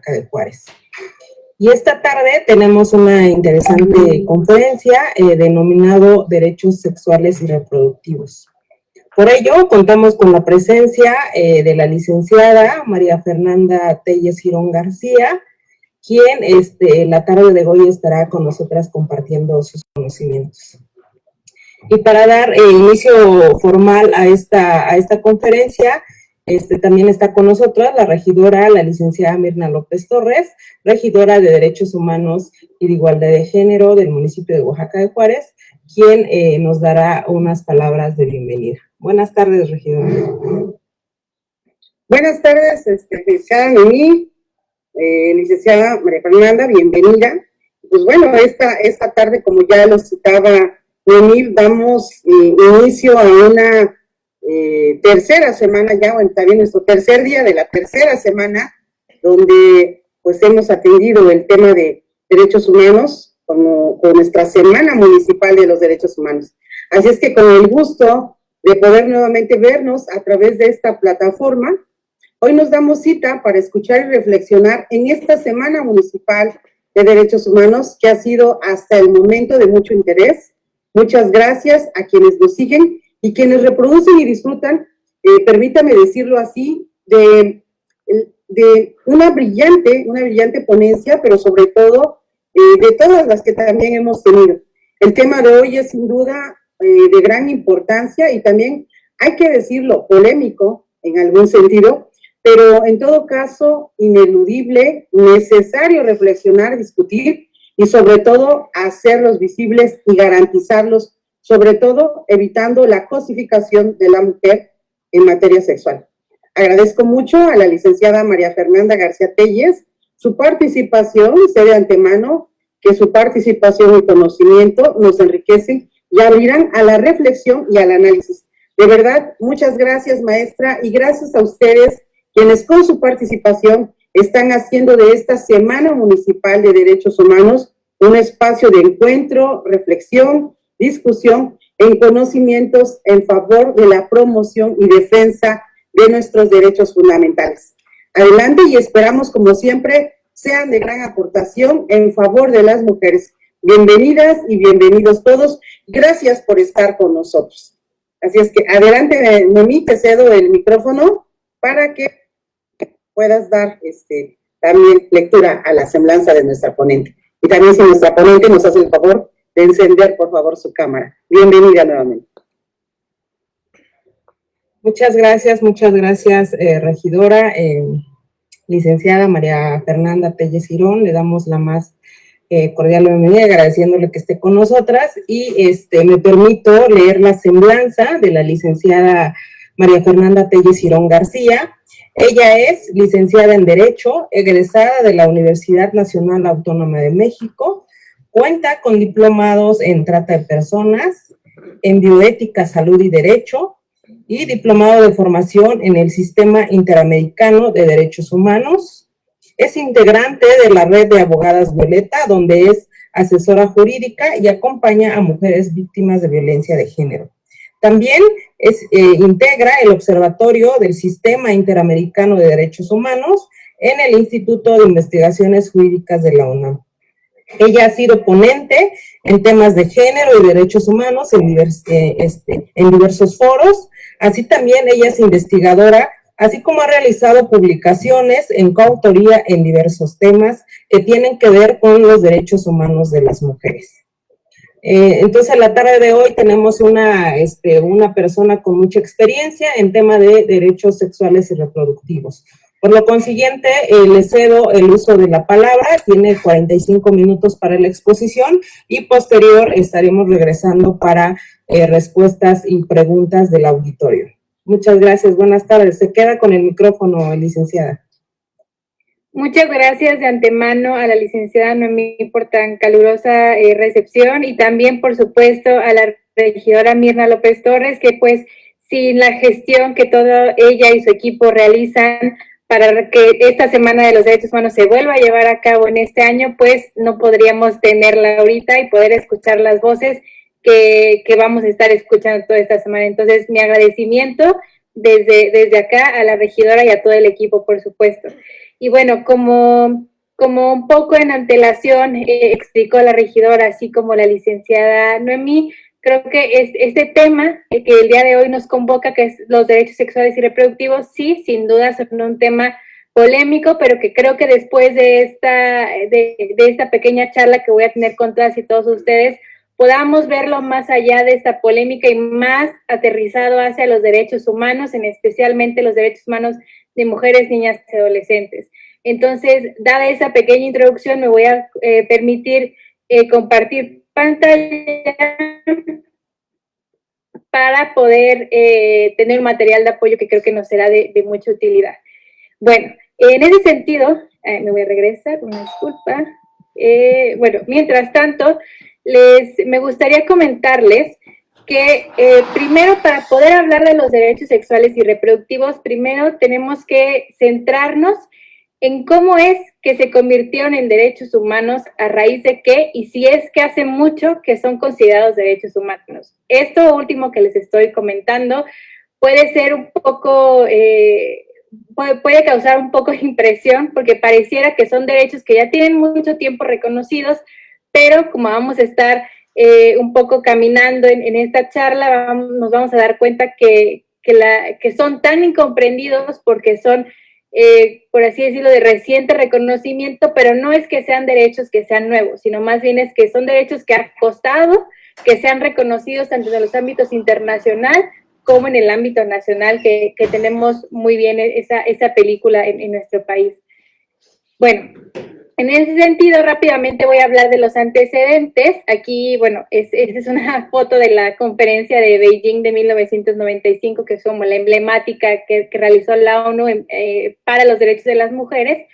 Oaxaca de Juárez. Y esta tarde tenemos una interesante conferencia denominado Derechos Sexuales y Reproductivos. Por ello, contamos con la presencia de la licenciada María Fernanda Telles Girón García, quien la tarde de hoy estará con nosotras compartiendo sus conocimientos. Y para dar inicio formal a esta conferencia, también está con nosotros la regidora, la licenciada Mirna López Torres, regidora de Derechos Humanos y de Igualdad de Género del municipio de Oaxaca de Juárez, quien nos dará unas palabras de bienvenida. Buenas tardes, regidora. Buenas tardes, licenciada Noemí, licenciada María Fernanda, bienvenida. Pues bueno, esta tarde, como ya lo citaba Noemí, damos inicio a una tercera semana ya, o también nuestro tercer día de la tercera semana, donde pues hemos atendido el tema de derechos humanos con nuestra Semana Municipal de los Derechos Humanos. Así es que con el gusto de poder nuevamente vernos a través de esta plataforma, hoy nos damos cita para escuchar y reflexionar en esta Semana Municipal de Derechos Humanos, que ha sido hasta el momento de mucho interés. Muchas gracias a quienes nos siguen y quienes reproducen y disfrutan, permítame decirlo así, de una brillante ponencia, pero sobre todo de todas las que también hemos tenido. El tema de hoy es sin duda de gran importancia y también, hay que decirlo, polémico en algún sentido, pero en todo caso ineludible, necesario reflexionar, discutir y sobre todo hacerlos visibles y garantizarlos, sobre todo evitando la cosificación de la mujer en materia sexual. Agradezco mucho a la licenciada María Fernanda García Telles su participación, sé de antemano que su participación y conocimiento nos enriquecen y abrirán a la reflexión y al análisis. De verdad, muchas gracias, maestra, y gracias a ustedes, quienes con su participación están haciendo de esta Semana Municipal de Derechos Humanos un espacio de encuentro, reflexión, discusión en conocimientos en favor de la promoción y defensa de nuestros derechos fundamentales. Adelante y esperamos, como siempre, sean de gran aportación en favor de las mujeres. Bienvenidas y bienvenidos todos. Gracias por estar con nosotros. Así es que adelante, Noemí, te cedo el micrófono para que puedas dar también lectura a la semblanza de nuestra ponente. Y también si nuestra ponente nos hace el favor de encender, por favor, su cámara. Bienvenida nuevamente. Muchas gracias, regidora. Licenciada María Fernanda Telles Girón, le damos la más cordial bienvenida, agradeciéndole que esté con nosotras, y me permito leer la semblanza de la licenciada María Fernanda Telles Girón García. Ella es licenciada en Derecho, egresada de la Universidad Nacional Autónoma de México, cuenta con diplomados en Trata de Personas, en Bioética, Salud y Derecho, y diplomado de formación en el Sistema Interamericano de Derechos Humanos. Es integrante de la Red de Abogadas Violeta, donde es asesora jurídica y acompaña a mujeres víctimas de violencia de género. También integra el Observatorio del Sistema Interamericano de Derechos Humanos en el Instituto de Investigaciones Jurídicas de la UNAM. Ella ha sido ponente en temas de género y derechos humanos en diversos foros. Así también ella es investigadora, así como ha realizado publicaciones en coautoría en diversos temas que tienen que ver con los derechos humanos de las mujeres. Entonces, la tarde de hoy tenemos una persona con mucha experiencia en tema de derechos sexuales y reproductivos. Por lo consiguiente, le cedo el uso de la palabra, tiene 45 minutos para la exposición y posterior estaremos regresando para respuestas y preguntas del auditorio. Muchas gracias, buenas tardes. Se queda con el micrófono, licenciada. Muchas gracias de antemano a la licenciada Noemí por tan calurosa recepción y también, por supuesto, a la regidora Mirna López Torres, que pues sin la gestión que toda ella y su equipo realizan para que esta Semana de los Derechos Humanos se vuelva a llevar a cabo en este año, pues no podríamos tenerla ahorita y poder escuchar las voces que vamos a estar escuchando toda esta semana. Entonces, mi agradecimiento desde acá a la regidora y a todo el equipo, por supuesto. Y bueno, como un poco en antelación explicó la regidora, así como la licenciada Noemí, creo que este tema que el día de hoy nos convoca, que es los derechos sexuales y reproductivos, sí, sin duda son un tema polémico, pero que creo que después de esta pequeña charla que voy a tener con todas y todos ustedes, podamos verlo más allá de esta polémica y más aterrizado hacia los derechos humanos, en especialmente los derechos humanos de mujeres, niñas y adolescentes. Entonces, dada esa pequeña introducción, me voy a permitir compartir pantalla para poder tener un material de apoyo que creo que nos será de mucha utilidad. Bueno, en ese sentido, me voy a regresar, una disculpa. Bueno, mientras tanto, me gustaría comentarles que primero, para poder hablar de los derechos sexuales y reproductivos, primero tenemos que centrarnos en cómo es que se convirtieron en derechos humanos, a raíz de qué, y si es que hace mucho que son considerados derechos humanos. Esto último que les estoy comentando puede ser un poco, puede causar un poco de impresión, porque pareciera que son derechos que ya tienen mucho tiempo reconocidos, pero como vamos a estar un poco caminando en esta charla, nos vamos a dar cuenta que son tan incomprendidos porque son por así decirlo, de reciente reconocimiento, pero no es que sean derechos que sean nuevos, sino más bien es que son derechos que han costado que sean reconocidos tanto en los ámbitos internacional como en el ámbito nacional, que tenemos muy bien esa película en nuestro país. Bueno, en ese sentido, rápidamente voy a hablar de los antecedentes. Aquí, bueno, esta es una foto de la conferencia de Beijing de 1995, que es como la emblemática que realizó la ONU para los derechos de las mujeres.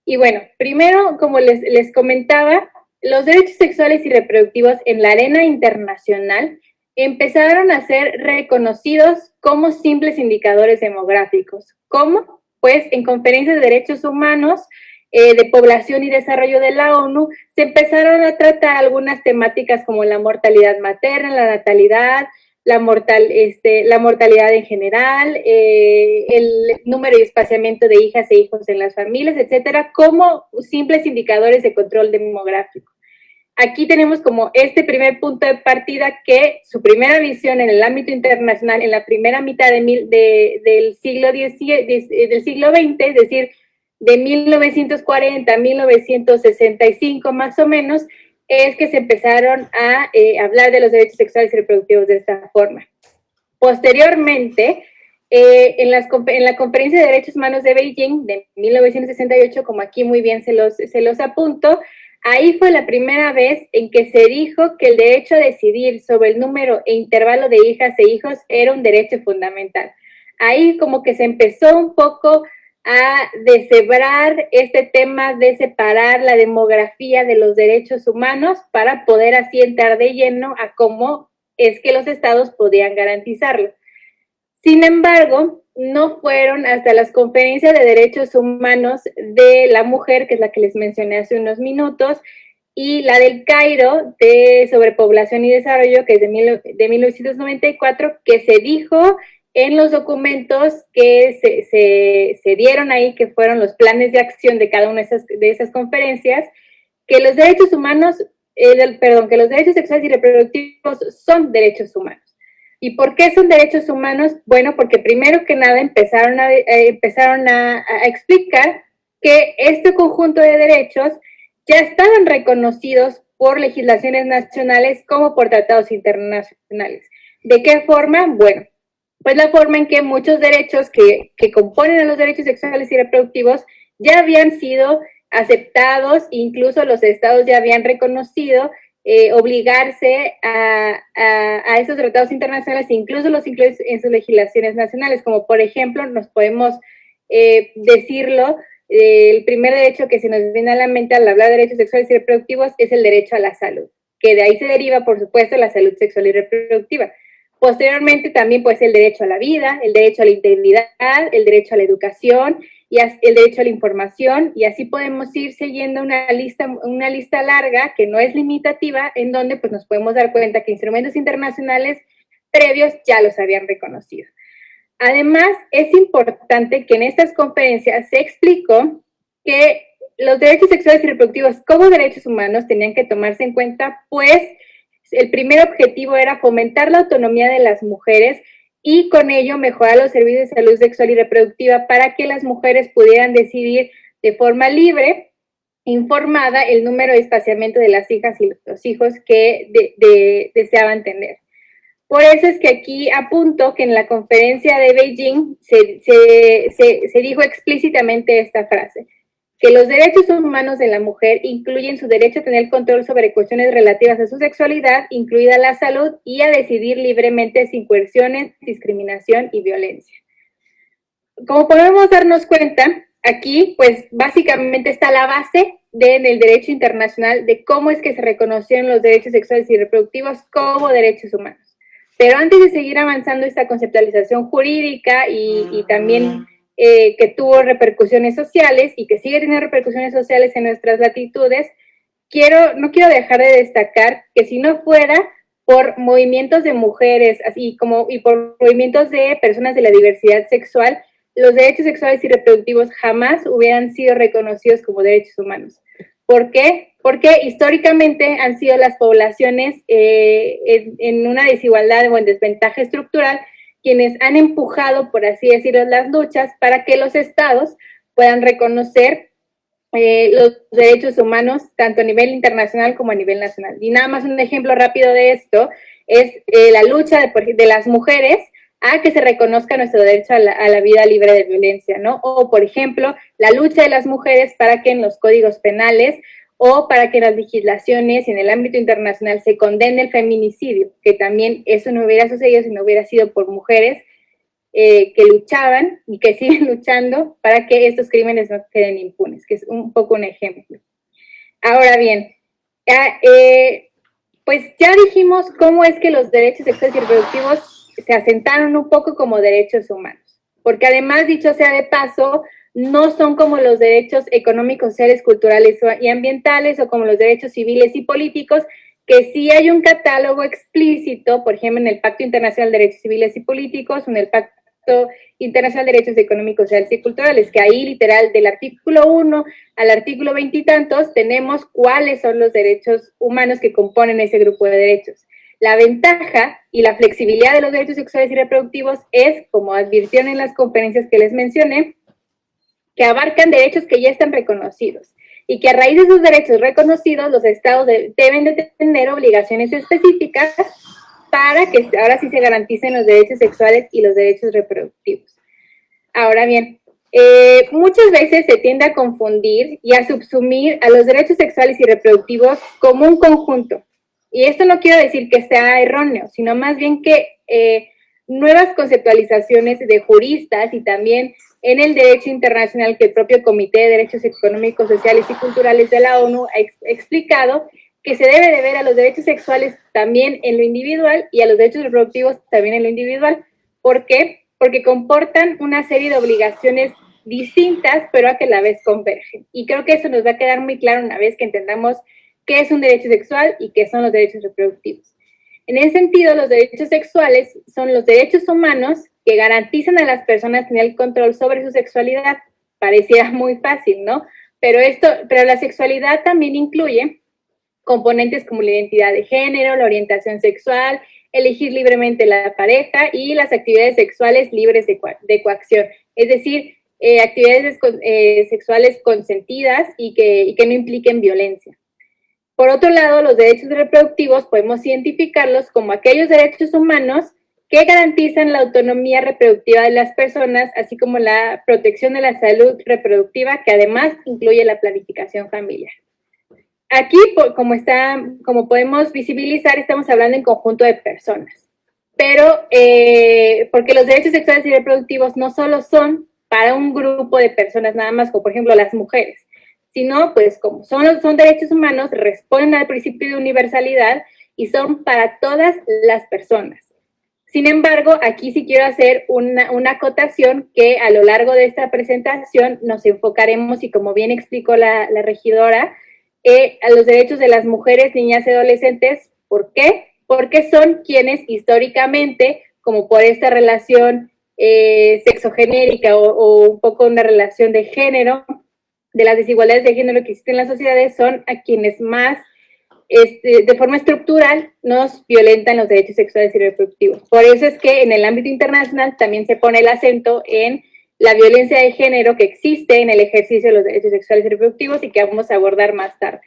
Y bueno, primero, como les comentaba, los derechos sexuales y reproductivos en la arena internacional empezaron a ser reconocidos como simples indicadores demográficos. ¿Cómo? Pues en conferencias de derechos humanos, de población y desarrollo de la ONU, se empezaron a tratar algunas temáticas como la mortalidad materna, la natalidad, la mortalidad en general, el número y espaciamiento de hijas e hijos en las familias, etcétera, como simples indicadores de control demográfico. Aquí tenemos como este primer punto de partida, que su primera visión en el ámbito internacional en la primera mitad del siglo XX, es decir, de 1940 a 1965 más o menos, es que se empezaron a hablar de los derechos sexuales y reproductivos de esta forma. Posteriormente, en la Conferencia de Derechos Humanos de Beijing de 1968, como aquí muy bien se los apunto, ahí fue la primera vez en que se dijo que el derecho a decidir sobre el número e intervalo de hijas e hijos era un derecho fundamental. Ahí como que se empezó un poco a deshebrar este tema de separar la demografía de los derechos humanos para poder así entrar de lleno a cómo es que los estados podían garantizarlo. Sin embargo, no fueron hasta las conferencias de derechos humanos de la mujer, que es la que les mencioné hace unos minutos, y la del Cairo de sobrepoblación y desarrollo, que es de 1994, que se dijo en los documentos que se dieron ahí, que fueron los planes de acción de cada una de esas conferencias, que los derechos humanos, que los derechos sexuales y reproductivos son derechos humanos. ¿Y por qué son derechos humanos? Bueno, porque primero que nada empezaron a explicar que este conjunto de derechos ya estaban reconocidos por legislaciones nacionales como por tratados internacionales. ¿De qué forma? Bueno, pues la forma en que muchos derechos que componen a los derechos sexuales y reproductivos ya habían sido aceptados, incluso los estados ya habían reconocido obligarse a esos tratados internacionales, incluso los incluyen en sus legislaciones nacionales, como por ejemplo, nos podemos decirlo, el primer derecho que se nos viene a la mente al hablar de derechos sexuales y reproductivos es el derecho a la salud, que de ahí se deriva, por supuesto, la salud sexual y reproductiva. Posteriormente también pues el derecho a la vida, el derecho a la integridad, el derecho a la educación y el derecho a la información, y así podemos ir siguiendo una lista larga que no es limitativa, en donde pues nos podemos dar cuenta que instrumentos internacionales previos ya los habían reconocido. Además, es importante que en estas conferencias se explicó que los derechos sexuales y reproductivos como derechos humanos tenían que tomarse en cuenta, pues el primer objetivo era fomentar la autonomía de las mujeres y con ello mejorar los servicios de salud sexual y reproductiva para que las mujeres pudieran decidir de forma libre, informada, el número de espaciamiento de las hijas y los hijos que deseaban tener. Por eso es que aquí apunto que en la conferencia de Beijing se dijo explícitamente esta frase, que los derechos humanos de la mujer incluyen su derecho a tener control sobre cuestiones relativas a su sexualidad, incluida la salud, y a decidir libremente sin coerciones, discriminación y violencia. Como podemos darnos cuenta, aquí pues básicamente está la base del derecho internacional de cómo es que se reconocieron los derechos sexuales y reproductivos como derechos humanos. Pero antes de seguir avanzando esta conceptualización jurídica y también que tuvo repercusiones sociales y que sigue teniendo repercusiones sociales en nuestras latitudes, no quiero dejar de destacar que si no fuera por movimientos de mujeres y por movimientos de personas de la diversidad sexual, los derechos sexuales y reproductivos jamás hubieran sido reconocidos como derechos humanos. ¿Por qué? Porque históricamente han sido las poblaciones en una desigualdad o en desventaja estructural quienes han empujado, por así decirlo, las luchas para que los estados puedan reconocer los derechos humanos tanto a nivel internacional como a nivel nacional. Y nada más un ejemplo rápido de esto es la lucha de las mujeres a que se reconozca nuestro derecho a la vida libre de violencia, ¿no? O, por ejemplo, la lucha de las mujeres para que en los códigos penales o para que en las legislaciones y en el ámbito internacional se condene el feminicidio, que también eso no hubiera sucedido si no hubiera sido por mujeres que luchaban y que siguen luchando para que estos crímenes no queden impunes, que es un poco un ejemplo. Ahora bien, pues ya dijimos cómo es que los derechos sexuales y reproductivos se asentaron un poco como derechos humanos, porque además, dicho sea de paso, no son como los derechos económicos, sociales, culturales y ambientales o como los derechos civiles y políticos, que sí hay un catálogo explícito, por ejemplo, en el Pacto Internacional de Derechos Civiles y Políticos, o en el Pacto Internacional de Derechos Económicos, Sociales y Culturales, que ahí literal del artículo 1 al artículo 20 y tantos tenemos cuáles son los derechos humanos que componen ese grupo de derechos. La ventaja y la flexibilidad de los derechos sexuales y reproductivos es, como advirtieron en las conferencias que les mencioné, que abarcan derechos que ya están reconocidos y que a raíz de esos derechos reconocidos los estados deben de tener obligaciones específicas para que ahora sí se garanticen los derechos sexuales y los derechos reproductivos. Ahora bien, muchas veces se tiende a confundir y a subsumir a los derechos sexuales y reproductivos como un conjunto. Y esto no quiero decir que sea erróneo, sino más bien que nuevas conceptualizaciones de juristas y también en el derecho internacional que el propio Comité de Derechos Económicos, Sociales y Culturales de la ONU ha explicado que se debe de ver a los derechos sexuales también en lo individual y a los derechos reproductivos también en lo individual. ¿Por qué? Porque comportan una serie de obligaciones distintas, pero a que a la vez convergen. Y creo que eso nos va a quedar muy claro una vez que entendamos qué es un derecho sexual y qué son los derechos reproductivos. En ese sentido, los derechos sexuales son los derechos humanos que garantizan a las personas tener el control sobre su sexualidad. Pareciera muy fácil, ¿no? Pero la sexualidad también incluye componentes como la identidad de género, la orientación sexual, elegir libremente la pareja y las actividades sexuales libres de coacción. Es decir, actividades sexuales consentidas y que no impliquen violencia. Por otro lado, los derechos reproductivos podemos identificarlos como aquellos derechos humanos que garantizan la autonomía reproductiva de las personas, así como la protección de la salud reproductiva, que además incluye la planificación familiar. Aquí, como podemos visibilizar, estamos hablando en conjunto de personas, pero porque los derechos sexuales y reproductivos no solo son para un grupo de personas nada más, como por ejemplo las mujeres, sino pues como son derechos humanos, responden al principio de universalidad y son para todas las personas. Sin embargo, aquí sí quiero hacer una acotación que a lo largo de esta presentación nos enfocaremos, y como bien explicó la regidora, a los derechos de las mujeres, niñas y adolescentes. ¿Por qué? Porque son quienes históricamente, como por esta relación sexogenérica o un poco una relación de género, de las desigualdades de género que existen en las sociedades, son a quienes más de forma estructural nos violentan los derechos sexuales y reproductivos. Por eso es que en el ámbito internacional también se pone el acento en la violencia de género que existe en el ejercicio de los derechos sexuales y reproductivos y que vamos a abordar más tarde.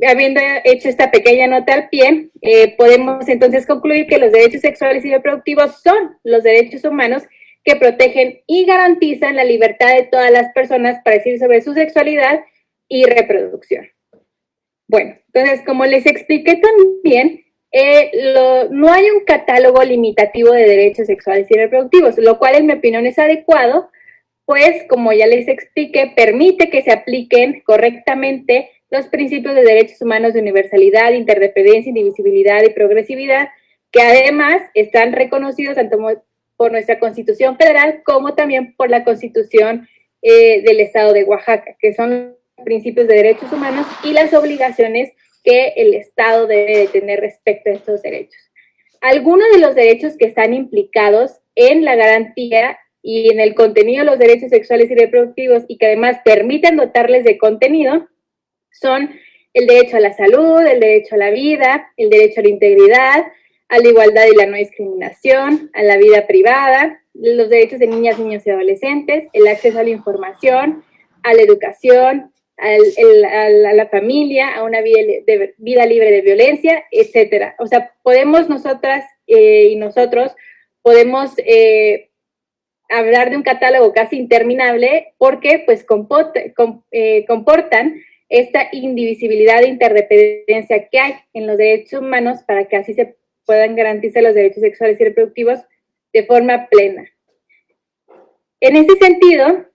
Habiendo hecho esta pequeña nota al pie, podemos entonces concluir que los derechos sexuales y reproductivos son los derechos humanos que protegen y garantizan la libertad de todas las personas para decidir sobre su sexualidad y reproducción. Bueno, entonces, como les expliqué también, no hay un catálogo limitativo de derechos sexuales y reproductivos, lo cual en mi opinión es adecuado, pues, como ya les expliqué, permite que se apliquen correctamente los principios de derechos humanos de universalidad, interdependencia, indivisibilidad y progresividad, que además están reconocidos tanto por nuestra Constitución Federal como también por la Constitución del Estado de Oaxaca, que son principios de derechos humanos y las obligaciones que el Estado debe de tener respecto a estos derechos. Algunos de los derechos que están implicados en la garantía y en el contenido de los derechos sexuales y reproductivos y que además permiten dotarles de contenido son el derecho a la salud, el derecho a la vida, el derecho a la integridad, a la igualdad y la no discriminación, a la vida privada, los derechos de niñas, niños y adolescentes, el acceso a la información, a la educación, a la familia, a una vida libre de violencia, etcétera. O sea, podemos nosotras y nosotros podemos hablar de un catálogo casi interminable porque pues comportan esta indivisibilidad e interdependencia que hay en los derechos humanos para que así se puedan garantizar los derechos sexuales y reproductivos de forma plena. En ese sentido,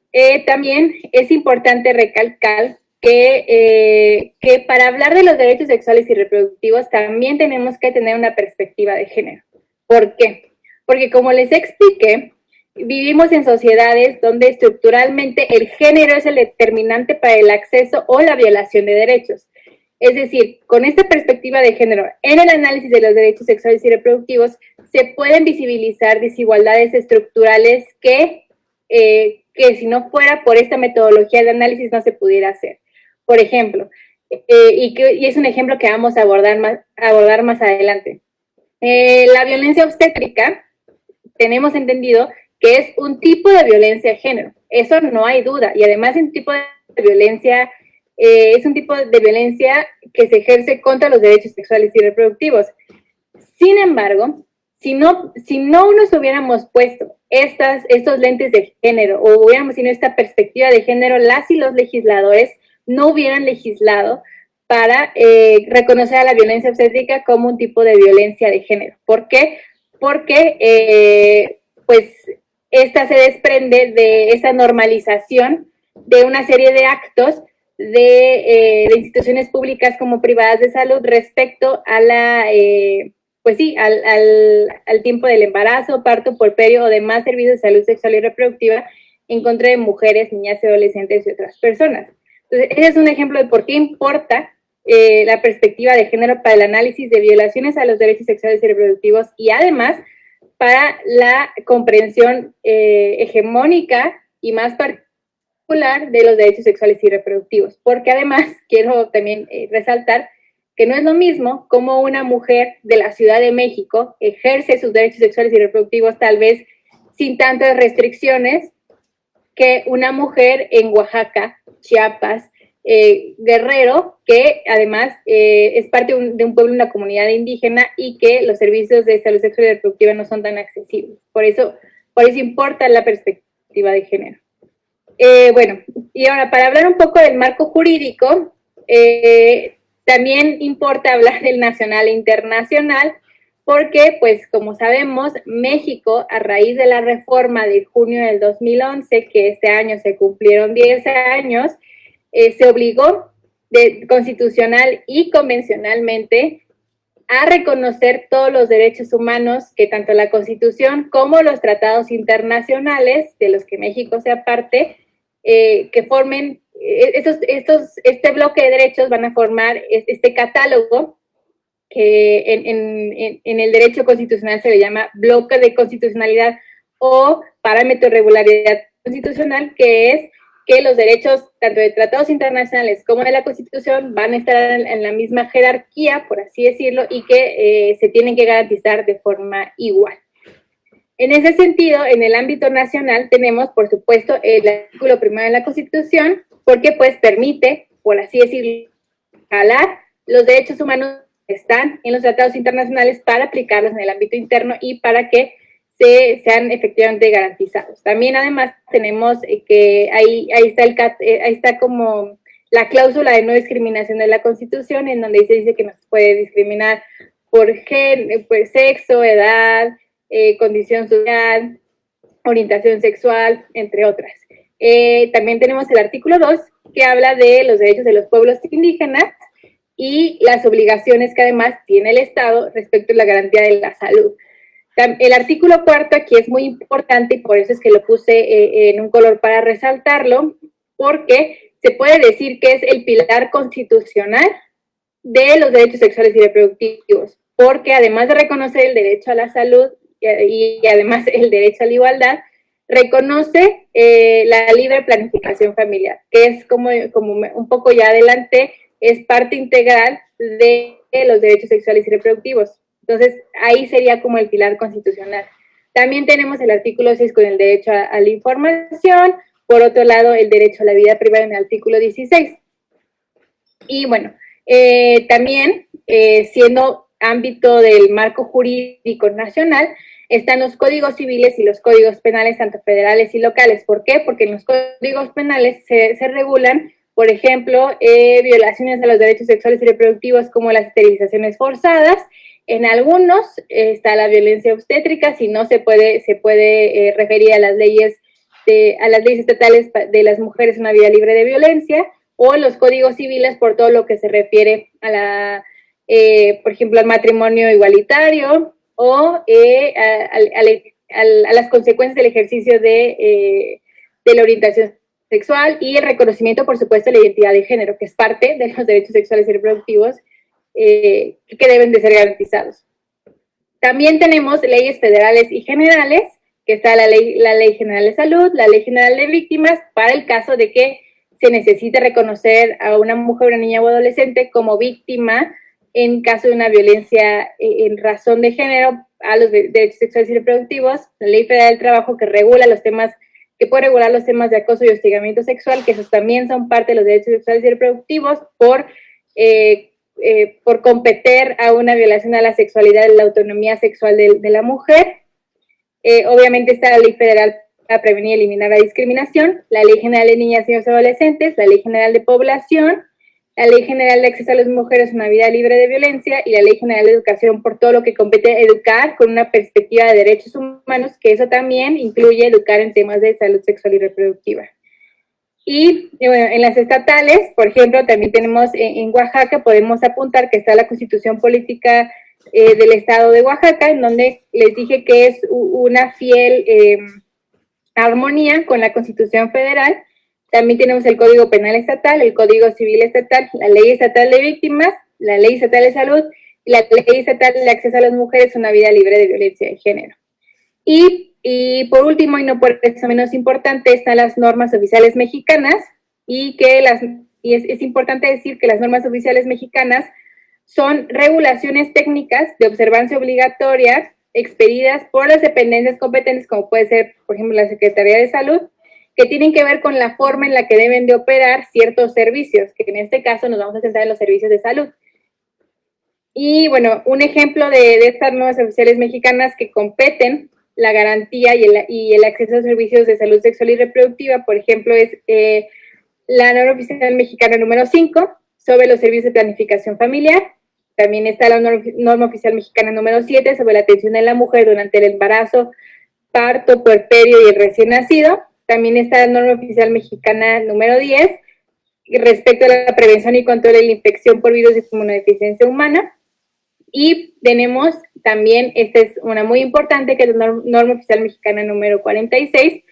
también es importante recalcar que para hablar de los derechos sexuales y reproductivos también tenemos que tener una perspectiva de género. ¿Por qué? Porque como les expliqué, vivimos en sociedades donde estructuralmente el género es el determinante para el acceso o la violación de derechos. Es decir, con esta perspectiva de género en el análisis de los derechos sexuales y reproductivos se pueden visibilizar desigualdades estructurales que si no fuera por esta metodología de análisis no se pudiera hacer. Por ejemplo, y es un ejemplo que vamos a abordar más adelante. La violencia obstétrica, tenemos entendido que es un tipo de violencia de género. Eso no hay duda. Y además es un tipo de violencia que se ejerce contra los derechos sexuales y reproductivos. Sin embargo, si no nos hubiéramos puesto estos lentes de género o hubiéramos tenido esta perspectiva de género, las y los legisladores no hubieran legislado para reconocer a la violencia obstétrica como un tipo de violencia de género. ¿Por qué? Porque pues esta se desprende de esa normalización de una serie de actos de instituciones públicas como privadas de salud respecto a al tiempo del embarazo, parto, puerperio o demás servicios de salud sexual y reproductiva en contra de mujeres, niñas y adolescentes y otras personas. Entonces, ese es un ejemplo de por qué importa la perspectiva de género para el análisis de violaciones a los derechos sexuales y reproductivos y además para la comprensión hegemónica y más particular de los derechos sexuales y reproductivos. Porque además quiero también resaltar que no es lo mismo como una mujer de la Ciudad de México ejerce sus derechos sexuales y reproductivos tal vez sin tantas restricciones que una mujer en Oaxaca, Chiapas, Guerrero, que además es parte de un pueblo, una comunidad indígena y que los servicios de salud sexual y reproductiva no son tan accesibles. Por eso importa la perspectiva de género. Bueno, y ahora para hablar un poco del marco jurídico, también importa hablar del nacional e internacional, porque, pues, como sabemos, México, a raíz de la reforma de junio del 2011, que este año se cumplieron 10 años, se obligó constitucional y convencionalmente a reconocer todos los derechos humanos que tanto la Constitución como los tratados internacionales, de los que México sea parte, que formen, este bloque de derechos van a formar este catálogo que en el derecho constitucional se le llama bloque de constitucionalidad o parámetro de regularidad constitucional, que es que los derechos tanto de tratados internacionales como de la Constitución van a estar en la misma jerarquía, por así decirlo, y que se tienen que garantizar de forma igual. En ese sentido, en el ámbito nacional tenemos, por supuesto, el artículo 1 de la Constitución, porque pues permite, por así decirlo, jalar los derechos humanos que están en los tratados internacionales para aplicarlos en el ámbito interno y para que sean efectivamente garantizados. También además tenemos que ahí está como la cláusula de no discriminación de la Constitución, en donde se dice que no se puede discriminar por género, pues, sexo, edad, condición social, orientación sexual, entre otras. También tenemos el artículo 2, que habla de los derechos de los pueblos indígenas y las obligaciones que además tiene el Estado respecto a la garantía de la salud. El artículo 4 aquí es muy importante y por eso es que lo puse en un color para resaltarlo, porque se puede decir que es el pilar constitucional de los derechos sexuales y reproductivos, porque además de reconocer el derecho a la salud y además el derecho a la igualdad, reconoce la libre planificación familiar, que es como un poco ya adelante, es parte integral de los derechos sexuales y reproductivos. Entonces, ahí sería como el pilar constitucional. También tenemos el artículo 6 con el derecho a la información, por otro lado, el derecho a la vida privada en el artículo 16. Y bueno, también, siendo ámbito del marco jurídico nacional, están los códigos civiles y los códigos penales, tanto federales y locales. ¿Por qué? Porque en los códigos penales se regulan, por ejemplo, violaciones a los derechos sexuales y reproductivos como las esterilizaciones forzadas. En algunos está la violencia obstétrica, si no se puede referir a las leyes estatales de las mujeres una vida libre de violencia, o los códigos civiles por todo lo que se refiere a por ejemplo, al matrimonio igualitario o a las consecuencias del ejercicio de la orientación sexual y el reconocimiento, por supuesto, de la identidad de género, que es parte de los derechos sexuales y reproductivos que deben de ser garantizados. También tenemos leyes federales y generales, que está la Ley General de Salud, la Ley General de Víctimas, para el caso de que se necesite reconocer a una mujer, una niña o adolescente como víctima en caso de una violencia en razón de género a los derechos sexuales y reproductivos, la Ley Federal del Trabajo, que regula los temas, que puede regular los temas de acoso y hostigamiento sexual, que esos también son parte de los derechos sexuales y reproductivos por competir a una violación a la sexualidad y la autonomía sexual de la mujer. Obviamente está la Ley Federal para prevenir y eliminar la discriminación, la Ley General de Niñas, Niños y Adolescentes, la Ley General de Población, la Ley General de Acceso a las Mujeres a una Vida Libre de Violencia y la Ley General de Educación por todo lo que compete a educar con una perspectiva de derechos humanos, que eso también incluye educar en temas de salud sexual y reproductiva. Y bueno, en las estatales, por ejemplo, también tenemos en Oaxaca, podemos apuntar que está la Constitución Política del Estado de Oaxaca, en donde les dije que es una fiel armonía con la Constitución Federal. También tenemos el Código Penal Estatal, el Código Civil Estatal, la Ley Estatal de Víctimas, la Ley Estatal de Salud y la Ley Estatal de Acceso a las Mujeres a una Vida Libre de Violencia de Género. Y por último, y no por eso menos importante, están las normas oficiales mexicanas, y es importante decir que las normas oficiales mexicanas son regulaciones técnicas de observancia obligatoria expedidas por las dependencias competentes, como puede ser, por ejemplo, la Secretaría de Salud, que tienen que ver con la forma en la que deben de operar ciertos servicios, que en este caso nos vamos a centrar en los servicios de salud. Y bueno, un ejemplo de estas normas oficiales mexicanas que competen la garantía y el acceso a servicios de salud sexual y reproductiva, por ejemplo, es la norma oficial mexicana número 5 sobre los servicios de planificación familiar. También está la norma oficial mexicana número 7 sobre la atención de la mujer durante el embarazo, parto, puerperio y el recién nacido. También está la norma oficial mexicana número 10 respecto a la prevención y control de la infección por virus de inmunodeficiencia humana. Y tenemos también, esta es una muy importante, que es la norma oficial mexicana número 46,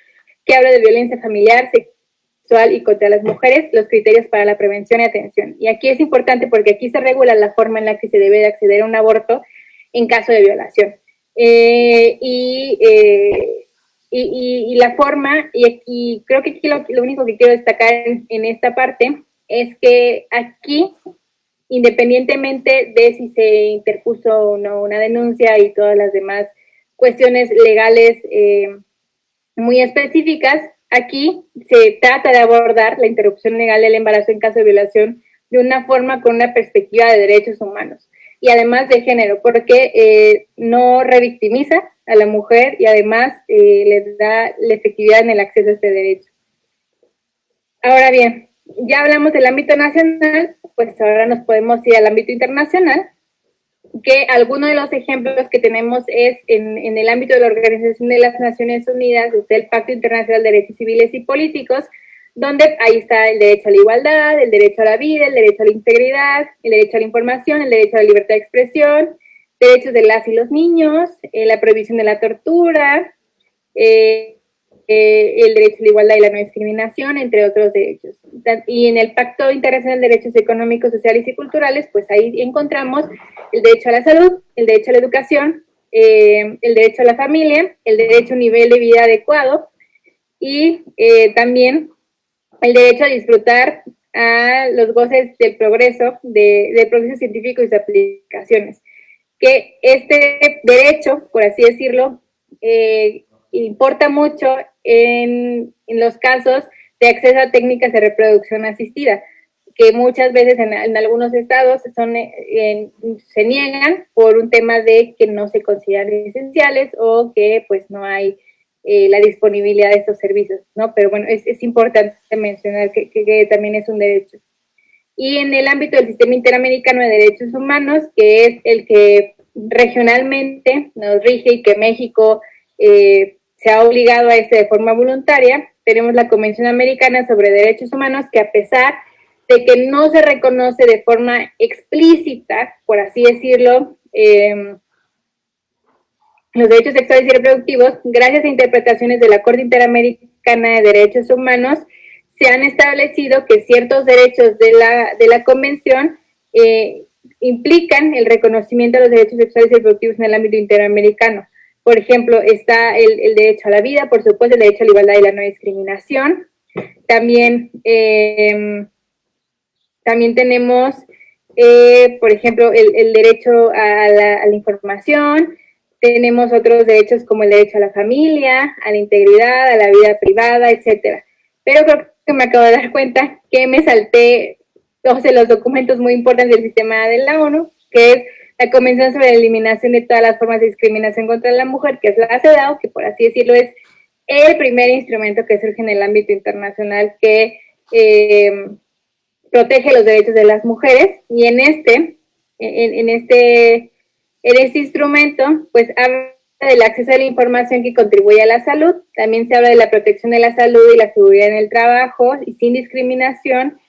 que habla de violencia familiar, sexual y contra las mujeres, los criterios para la prevención y atención. Y aquí es importante porque aquí se regula la forma en la que se debe de acceder a un aborto en caso de violación. y la forma, y creo que aquí lo único que quiero destacar en esta parte es que aquí, independientemente de si se interpuso o no una denuncia y todas las demás cuestiones legales muy específicas, aquí se trata de abordar la interrupción legal del embarazo en caso de violación de una forma con una perspectiva de derechos humanos y además de género, porque no revictimiza a la mujer y además le da la efectividad en el acceso a este derecho. Ahora bien, ya hablamos del ámbito nacional, pues ahora nos podemos ir al ámbito internacional, que algunos de los ejemplos que tenemos es en el ámbito de la Organización de las Naciones Unidas, está el Pacto Internacional de Derechos Civiles y Políticos, donde ahí está el derecho a la igualdad, el derecho a la vida, el derecho a la integridad, el derecho a la información, el derecho a la libertad de expresión, derechos de las y los niños, la prohibición de la tortura, el derecho a la igualdad y la no discriminación, entre otros derechos. Y en el Pacto Internacional de Derechos Económicos, Sociales y Culturales, pues ahí encontramos el derecho a la salud, el derecho a la educación, el derecho a la familia, el derecho a un nivel de vida adecuado y también el derecho a disfrutar a los goces del progreso científico y sus aplicaciones. Que este derecho, por así decirlo, importa mucho en los casos de acceso a técnicas de reproducción asistida, que muchas veces en algunos estados se niegan por un tema de que no se consideran esenciales o que pues no hay la disponibilidad de estos servicios, ¿no? Pero bueno, es importante mencionar que también es un derecho. Y en el ámbito del Sistema Interamericano de Derechos Humanos, que es el que regionalmente nos rige y que México se ha obligado a de forma voluntaria, tenemos la Convención Americana sobre Derechos Humanos, que a pesar de que no se reconoce de forma explícita, por así decirlo, los derechos sexuales y reproductivos, gracias a interpretaciones de la Corte Interamericana de Derechos Humanos, se han establecido que ciertos derechos de la Convención implican el reconocimiento de los derechos sexuales y reproductivos en el ámbito interamericano. Por ejemplo, está el derecho a la vida, por supuesto, el derecho a la igualdad y la no discriminación. También tenemos, por ejemplo, el derecho a la información. Tenemos otros derechos como el derecho a la familia, a la integridad, a la vida privada, etcétera. Pero creo que me acabo de dar cuenta que me salté dos de los documentos muy importantes del sistema de la ONU, que es la Convención sobre la Eliminación de todas las formas de discriminación contra la mujer, que es la CEDAW, que por así decirlo es el primer instrumento que surge en el ámbito internacional que protege los derechos de las mujeres. Y en este instrumento, pues habla del acceso a la información que contribuye a la salud, también se habla de la protección de la salud y la seguridad en el trabajo y sin discriminación.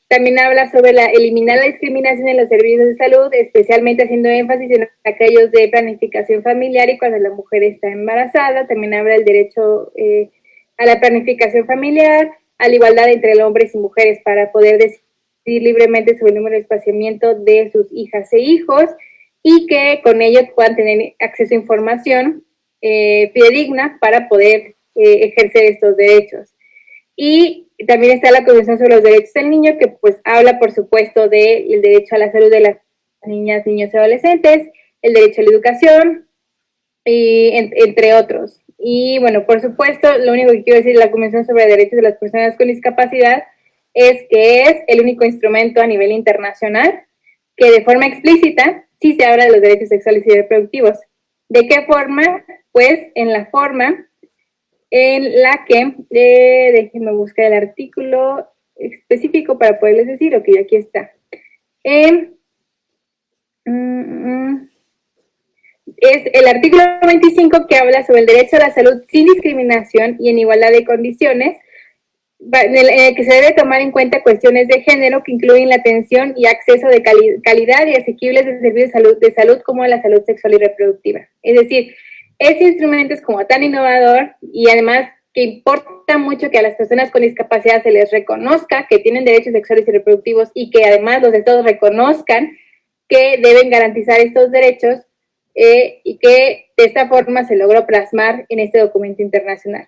También habla sobre eliminar la discriminación en los servicios de salud, especialmente haciendo énfasis en aquellos de planificación familiar y cuando la mujer está embarazada. También habla del derecho a la planificación familiar, a la igualdad entre hombres y mujeres para poder decidir libremente sobre el número de espaciamiento de sus hijas e hijos y que con ello puedan tener acceso a información fidedigna para poder ejercer estos derechos. Y también está la Convención sobre los Derechos del Niño, que pues habla, por supuesto, del derecho a la salud de las niñas, niños y adolescentes, el derecho a la educación, y entre otros. Y bueno, por supuesto, lo único que quiero decir de la Convención sobre Derechos de las Personas con Discapacidad es que es el único instrumento a nivel internacional que de forma explícita sí se habla de los derechos sexuales y reproductivos. ¿De qué forma? Pues en la forma en la que, déjenme buscar el artículo específico para poderles decir, ok, aquí está. Es el artículo 25 que habla sobre el derecho a la salud sin discriminación y en igualdad de condiciones, en el que se debe tomar en cuenta cuestiones de género que incluyen la atención y acceso de calidad y asequibles de servicios de salud como la salud sexual y reproductiva. Es decir, este instrumento es como tan innovador y además que importa mucho que a las personas con discapacidad se les reconozca que tienen derechos sexuales y reproductivos y que además los estados reconozcan que deben garantizar estos derechos, y que de esta forma se logró plasmar en este documento internacional.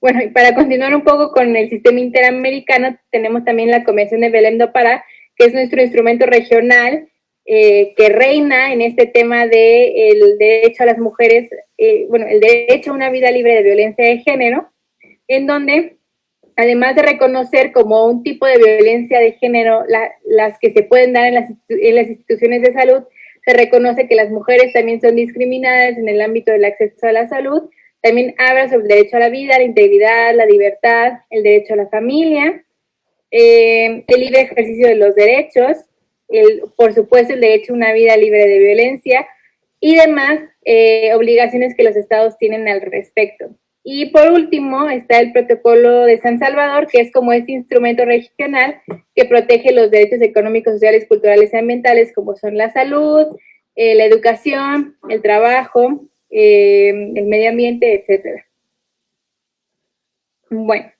Bueno, y para continuar un poco con el sistema interamericano, tenemos también la Convención de Belém do Pará, que es nuestro instrumento regional que reina en este tema del derecho a las mujeres, el derecho a una vida libre de violencia de género, en donde, además de reconocer como un tipo de violencia de género las que se pueden dar en las instituciones de salud, se reconoce que las mujeres también son discriminadas en el ámbito del acceso a la salud. También habla sobre el derecho a la vida, la integridad, la libertad, el derecho a la familia, el libre ejercicio de los derechos, por supuesto el derecho a una vida libre de violencia y demás obligaciones que los estados tienen al respecto. Y por último está el Protocolo de San Salvador, que es como este instrumento regional que protege los derechos económicos, sociales, culturales y ambientales, como son la salud, la educación, el trabajo, el medio ambiente, etcétera. Bueno,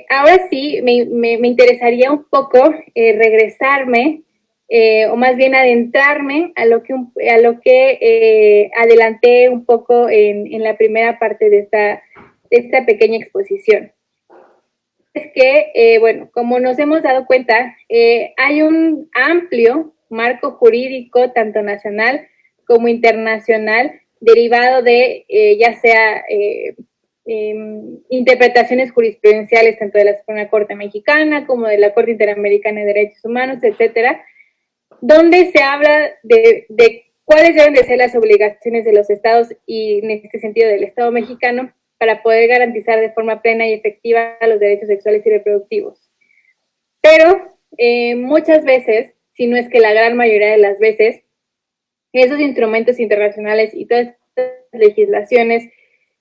ahora sí, me interesaría un poco regresarme, o más bien adentrarme a lo que adelanté un poco en la primera parte de esta pequeña exposición. Es que, bueno, como nos hemos dado cuenta, hay un amplio marco jurídico, tanto nacional como internacional, derivado de ya sea interpretaciones jurisprudenciales tanto de la Suprema Corte Mexicana como de la Corte Interamericana de Derechos Humanos, etcétera, donde se habla de cuáles deben de ser las obligaciones de los estados y en este sentido del Estado mexicano para poder garantizar de forma plena y efectiva los derechos sexuales y reproductivos. Pero muchas veces, si no es que la gran mayoría de las veces, esos instrumentos internacionales y todas estas legislaciones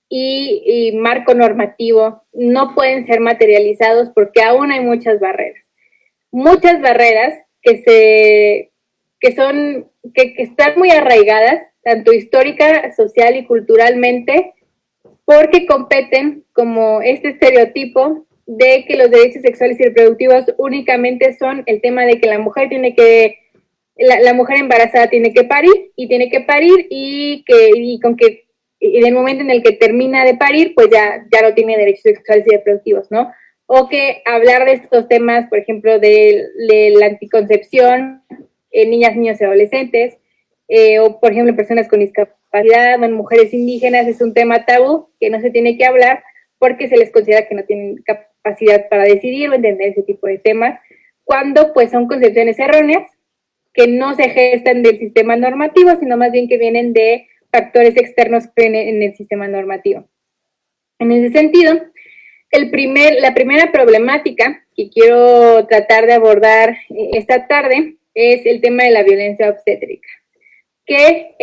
y marco normativo no pueden ser materializados porque aún hay muchas barreras. Muchas barreras que están muy arraigadas, tanto histórica, social y culturalmente, porque competen como este estereotipo de que los derechos sexuales y reproductivos únicamente son el tema de que la mujer la mujer embarazada tiene que parir y en el momento en el que termina de parir, pues ya no tiene derechos sexuales y reproductivos, ¿no? O que hablar de estos temas, por ejemplo, de la anticoncepción en niñas, niños y adolescentes, o por ejemplo en personas con discapacidad o en mujeres indígenas, es un tema tabú que no se tiene que hablar porque se les considera que no tienen capacidad para decidir o entender ese tipo de temas, cuando pues son concepciones erróneas que no se gestan del sistema normativo, sino más bien que vienen de factores externos en el sistema normativo. En ese sentido, la primera problemática que quiero tratar de abordar esta tarde es el tema de la violencia obstétrica, que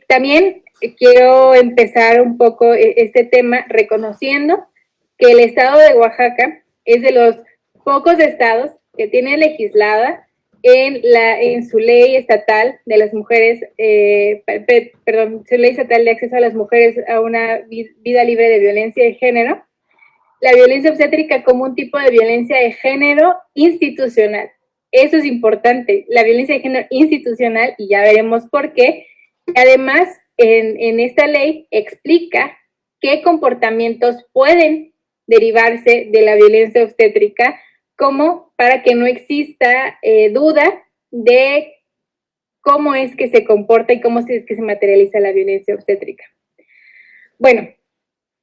también quiero empezar un poco este tema reconociendo que el estado de Oaxaca es de los pocos estados que tiene legislada en su ley estatal de las mujeres, su ley estatal de acceso a las mujeres a una vida libre de violencia de género, la violencia obstétrica como un tipo de violencia de género institucional. Eso es importante, la violencia de género institucional, y ya veremos por qué. Además, en esta ley explica qué comportamientos pueden derivarse de la violencia obstétrica, como para que no exista duda de cómo es que se comporta y cómo es que se materializa la violencia obstétrica. Bueno,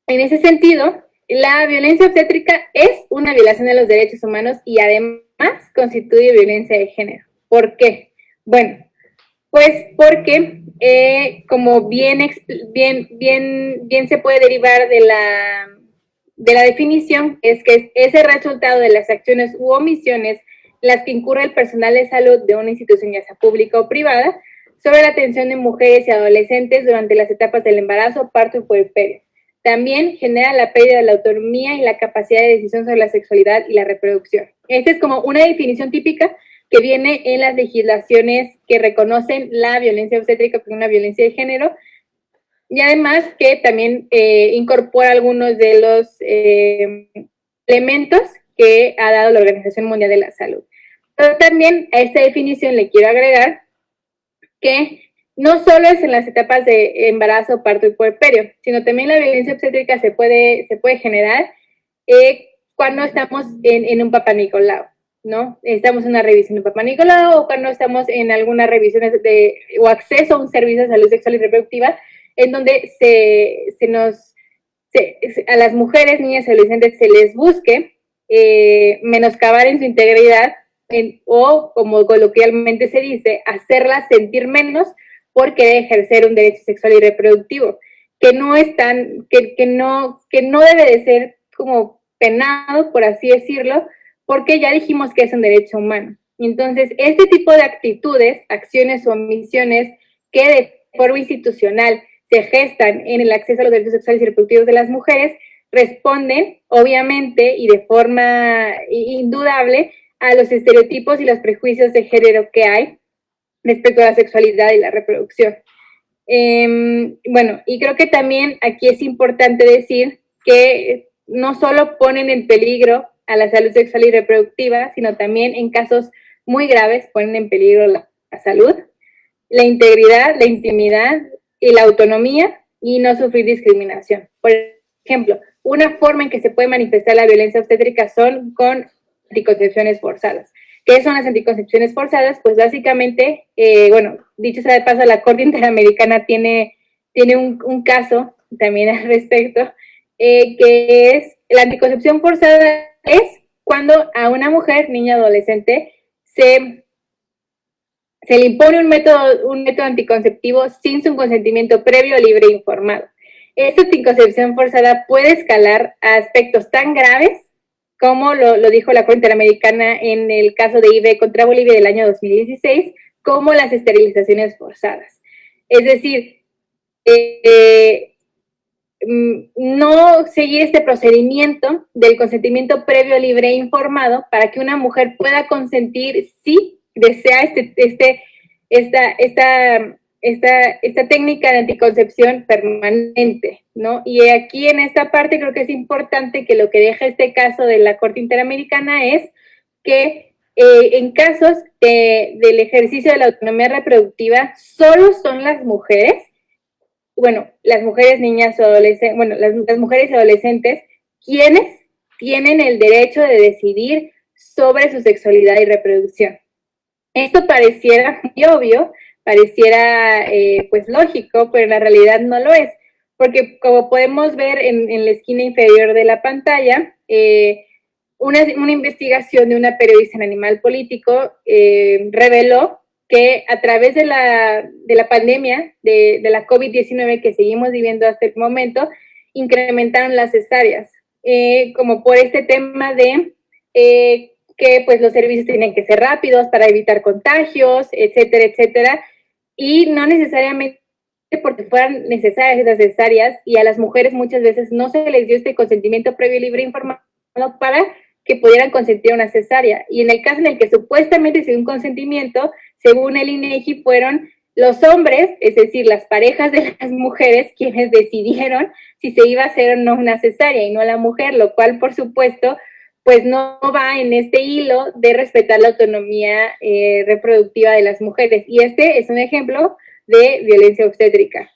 en ese sentido, la violencia obstétrica es una violación de los derechos humanos y además constituye violencia de género. ¿Por qué? Bueno, pues porque, como bien se puede derivar de la definición, es que es el resultado de las acciones u omisiones las que incurre el personal de salud de una institución, ya sea pública o privada, sobre la atención de mujeres y adolescentes durante las etapas del embarazo, parto y puerperio. También genera la pérdida de la autonomía y la capacidad de decisión sobre la sexualidad y la reproducción. Esta es como una definición típica que viene en las legislaciones que reconocen la violencia obstétrica como una violencia de género, y además que también incorpora algunos de los elementos que ha dado la Organización Mundial de la Salud. Pero también a esta definición le quiero agregar que no solo es en las etapas de embarazo, parto y puerperio, sino también la violencia obstétrica se puede generar cuando estamos en un Papá Nicolau, ¿no? Estamos en una revisión de Papá Nicolau o cuando estamos en alguna revisión o acceso a un servicio de salud sexual y reproductiva en donde a las mujeres, niñas y adolescentes se les busque menoscabar en su integridad o, como coloquialmente se dice, hacerlas sentir menos por querer ejercer un derecho sexual y reproductivo, que no debe de ser como penado, por así decirlo, porque ya dijimos que es un derecho humano. Entonces, este tipo de actitudes, acciones o omisiones que de forma institucional se gestan en el acceso a los derechos sexuales y reproductivos de las mujeres, responden, obviamente, y de forma indudable, a los estereotipos y los prejuicios de género que hay respecto a la sexualidad y la reproducción. Bueno, y creo que también aquí es importante decir que no solo ponen en peligro a la salud sexual y reproductiva, sino también en casos muy graves ponen en peligro la salud, la integridad, la intimidad y la autonomía y no sufrir discriminación. Por ejemplo, una forma en que se puede manifestar la violencia obstétrica son con anticoncepciones forzadas. ¿Qué son las anticoncepciones forzadas? Pues básicamente, bueno, dicho sea de paso, la Corte Interamericana tiene un caso también al respecto, que es, la anticoncepción forzada es cuando a una mujer, niña, adolescente, se le impone un método anticonceptivo sin su consentimiento previo, libre e informado. Esta anticoncepción forzada puede escalar a aspectos tan graves como lo dijo la Corte Interamericana en el caso de IVE contra Bolivia del año 2016, como las esterilizaciones forzadas. Es decir, no seguir este procedimiento del consentimiento previo, libre e informado para que una mujer pueda consentir si desea esta técnica de anticoncepción permanente, ¿no? Y aquí en esta parte creo que es importante que lo que deja este caso de la Corte Interamericana es que en casos del ejercicio de la autonomía reproductiva solo son las mujeres, bueno, las mujeres, niñas o adolescentes, bueno, las mujeres y adolescentes quienes tienen el derecho de decidir sobre su sexualidad y reproducción. Esto pareciera muy obvio, pareciera pues lógico, pero en la realidad no lo es, porque como podemos ver en la esquina inferior de la pantalla, una investigación de una periodista en Animal Político reveló que a través de la pandemia de la COVID-19 que seguimos viviendo hasta el momento, incrementaron las cesáreas, como por este tema de que pues los servicios tienen que ser rápidos para evitar contagios, etcétera, etcétera, y no necesariamente porque fueran necesarias esas cesáreas, y a las mujeres muchas veces no se les dio este consentimiento previo, libre e informado para que pudieran consentir una cesárea. Y en el caso en el que supuestamente se dio un consentimiento, según el INEGI, fueron los hombres, es decir, las parejas de las mujeres, quienes decidieron si se iba a hacer o no una cesárea y no la mujer, lo cual, por supuesto, pues no va en este hilo de respetar la autonomía reproductiva de las mujeres. Y este es un ejemplo de violencia obstétrica.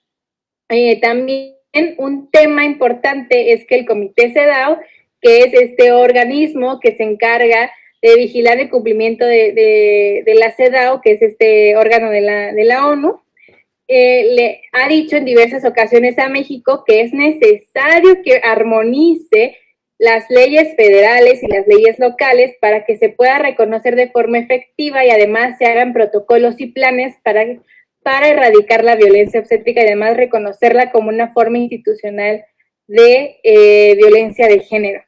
También un tema importante es que el Comité CEDAW, que es este organismo que se encarga de vigilar el cumplimiento de la CEDAW, que es este órgano de la ONU, le ha dicho en diversas ocasiones a México que es necesario que armonice las leyes federales y las leyes locales para que se pueda reconocer de forma efectiva y además se hagan protocolos y planes para erradicar la violencia obstétrica y además reconocerla como una forma institucional de violencia de género.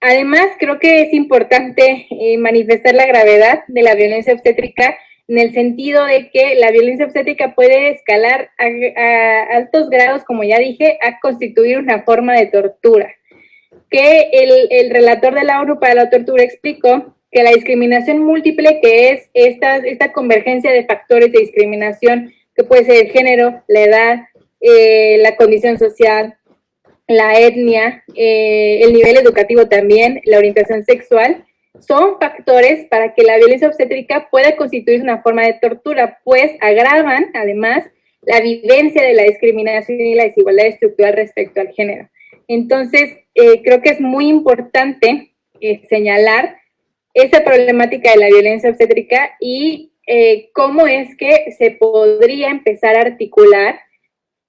Además, creo que es importante manifestar la gravedad de la violencia obstétrica en el sentido de que la violencia obstétrica puede escalar a altos grados, como ya dije, a constituir una forma de tortura. Que el relator de la ONU para la tortura explicó que la discriminación múltiple, que es esta convergencia de factores de discriminación, que puede ser el género, la edad, la condición social, la etnia, el nivel educativo también, la orientación sexual, son factores para que la violencia obstétrica pueda constituirse una forma de tortura, pues agravan, además, la vivencia de la discriminación y la desigualdad estructural respecto al género. Entonces, creo que es muy importante señalar esa problemática de la violencia obstétrica y cómo es que se podría empezar a articular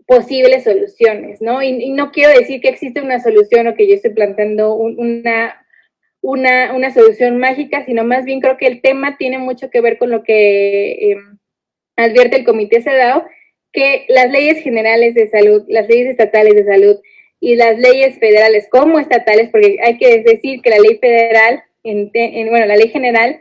posibles soluciones, ¿no? Y no quiero decir que existe una solución o que yo estoy planteando una solución mágica, sino más bien creo que el tema tiene mucho que ver con lo que advierte el Comité CEDAW, que las leyes generales de salud, las leyes estatales de salud y las leyes federales como estatales, porque hay que decir que la ley federal, la ley general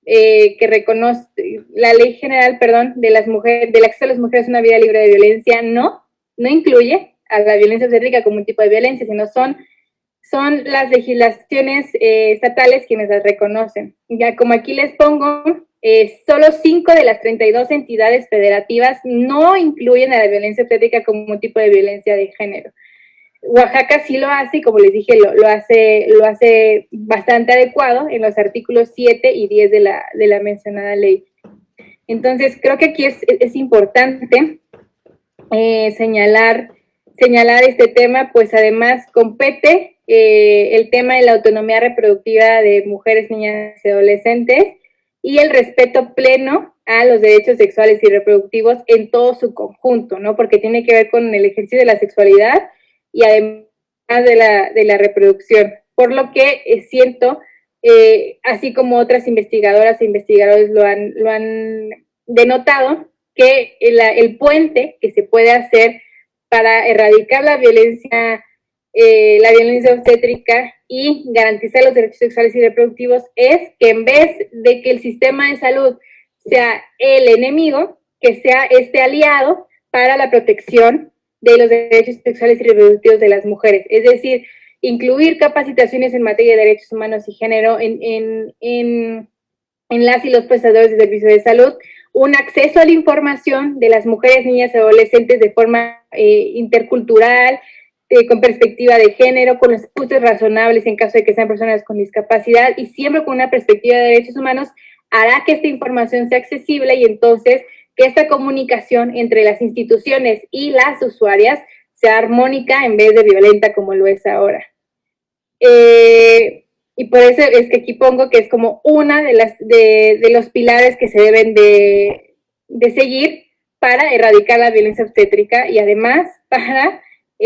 que reconoce, la ley general, perdón, de las mujeres, del acceso a las mujeres a una vida libre de violencia, no incluye a la violencia obstétrica como un tipo de violencia, sino son las legislaciones estatales quienes las reconocen. Ya como aquí les pongo, solo 5 de las 32 entidades federativas no incluyen a la violencia obstétrica como un tipo de violencia de género. Oaxaca sí lo hace, y como les dije, lo hace bastante adecuado en los artículos 7 y 10 de la mencionada ley. Entonces, creo que aquí es importante señalar este tema, pues además compete el tema de la autonomía reproductiva de mujeres, niñas y adolescentes y el respeto pleno a los derechos sexuales y reproductivos en todo su conjunto, ¿no? Porque tiene que ver con el ejercicio de la sexualidad y además de la reproducción. Por lo que siento, así como otras investigadoras e investigadores lo han denotado, que el puente que se puede hacer para erradicar la violencia obstétrica y garantizar los derechos sexuales y reproductivos es que en vez de que el sistema de salud sea el enemigo, que sea este aliado para la protección de los derechos sexuales y reproductivos de las mujeres. Es decir, incluir capacitaciones en materia de derechos humanos y género en las y los prestadores de servicios de salud, un acceso a la información de las mujeres, niñas y adolescentes de forma intercultural, con perspectiva de género, con los ajustes razonables en caso de que sean personas con discapacidad y siempre con una perspectiva de derechos humanos, hará que esta información sea accesible y entonces que esta comunicación entre las instituciones y las usuarias sea armónica en vez de violenta como lo es ahora. Y por eso es que aquí pongo que es como una de los pilares que se deben de seguir para erradicar la violencia obstétrica y además para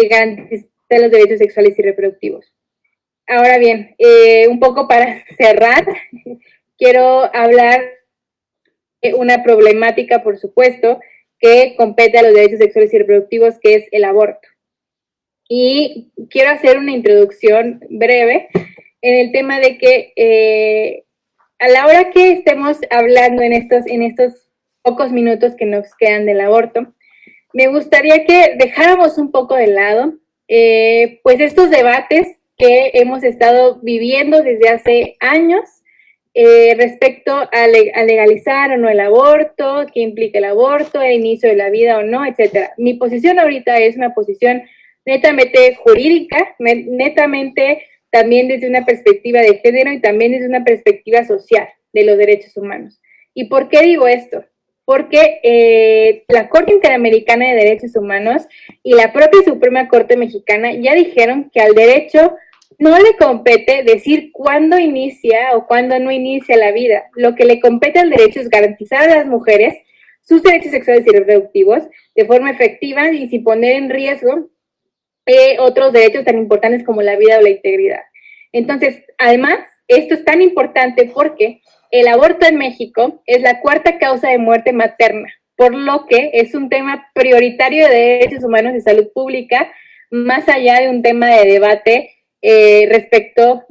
garantizar los derechos sexuales y reproductivos. Ahora bien, un poco para cerrar, quiero hablar de una problemática, por supuesto, que compete a los derechos sexuales y reproductivos, que es el aborto. Y quiero hacer una introducción breve en el tema de que a la hora que estemos hablando en estos pocos minutos que nos quedan del aborto, me gustaría que dejáramos un poco de lado pues estos debates que hemos estado viviendo desde hace años respecto a legalizar o no el aborto, qué implica el aborto, el inicio de la vida o no, etcétera. Mi posición ahorita es una posición netamente jurídica, netamente también desde una perspectiva de género y también desde una perspectiva social de los derechos humanos. ¿Y por qué digo esto? Porque la Corte Interamericana de Derechos Humanos y la propia Suprema Corte Mexicana ya dijeron que al derecho no le compete decir cuándo inicia o cuándo no inicia la vida. Lo que le compete al derecho es garantizar a las mujeres sus derechos sexuales y reproductivos de forma efectiva y sin poner en riesgo otros derechos tan importantes como la vida o la integridad. Entonces, además, esto es tan importante porque el aborto en México es la 4ª causa de muerte materna, por lo que es un tema prioritario de derechos humanos y salud pública, más allá de un tema de debate respecto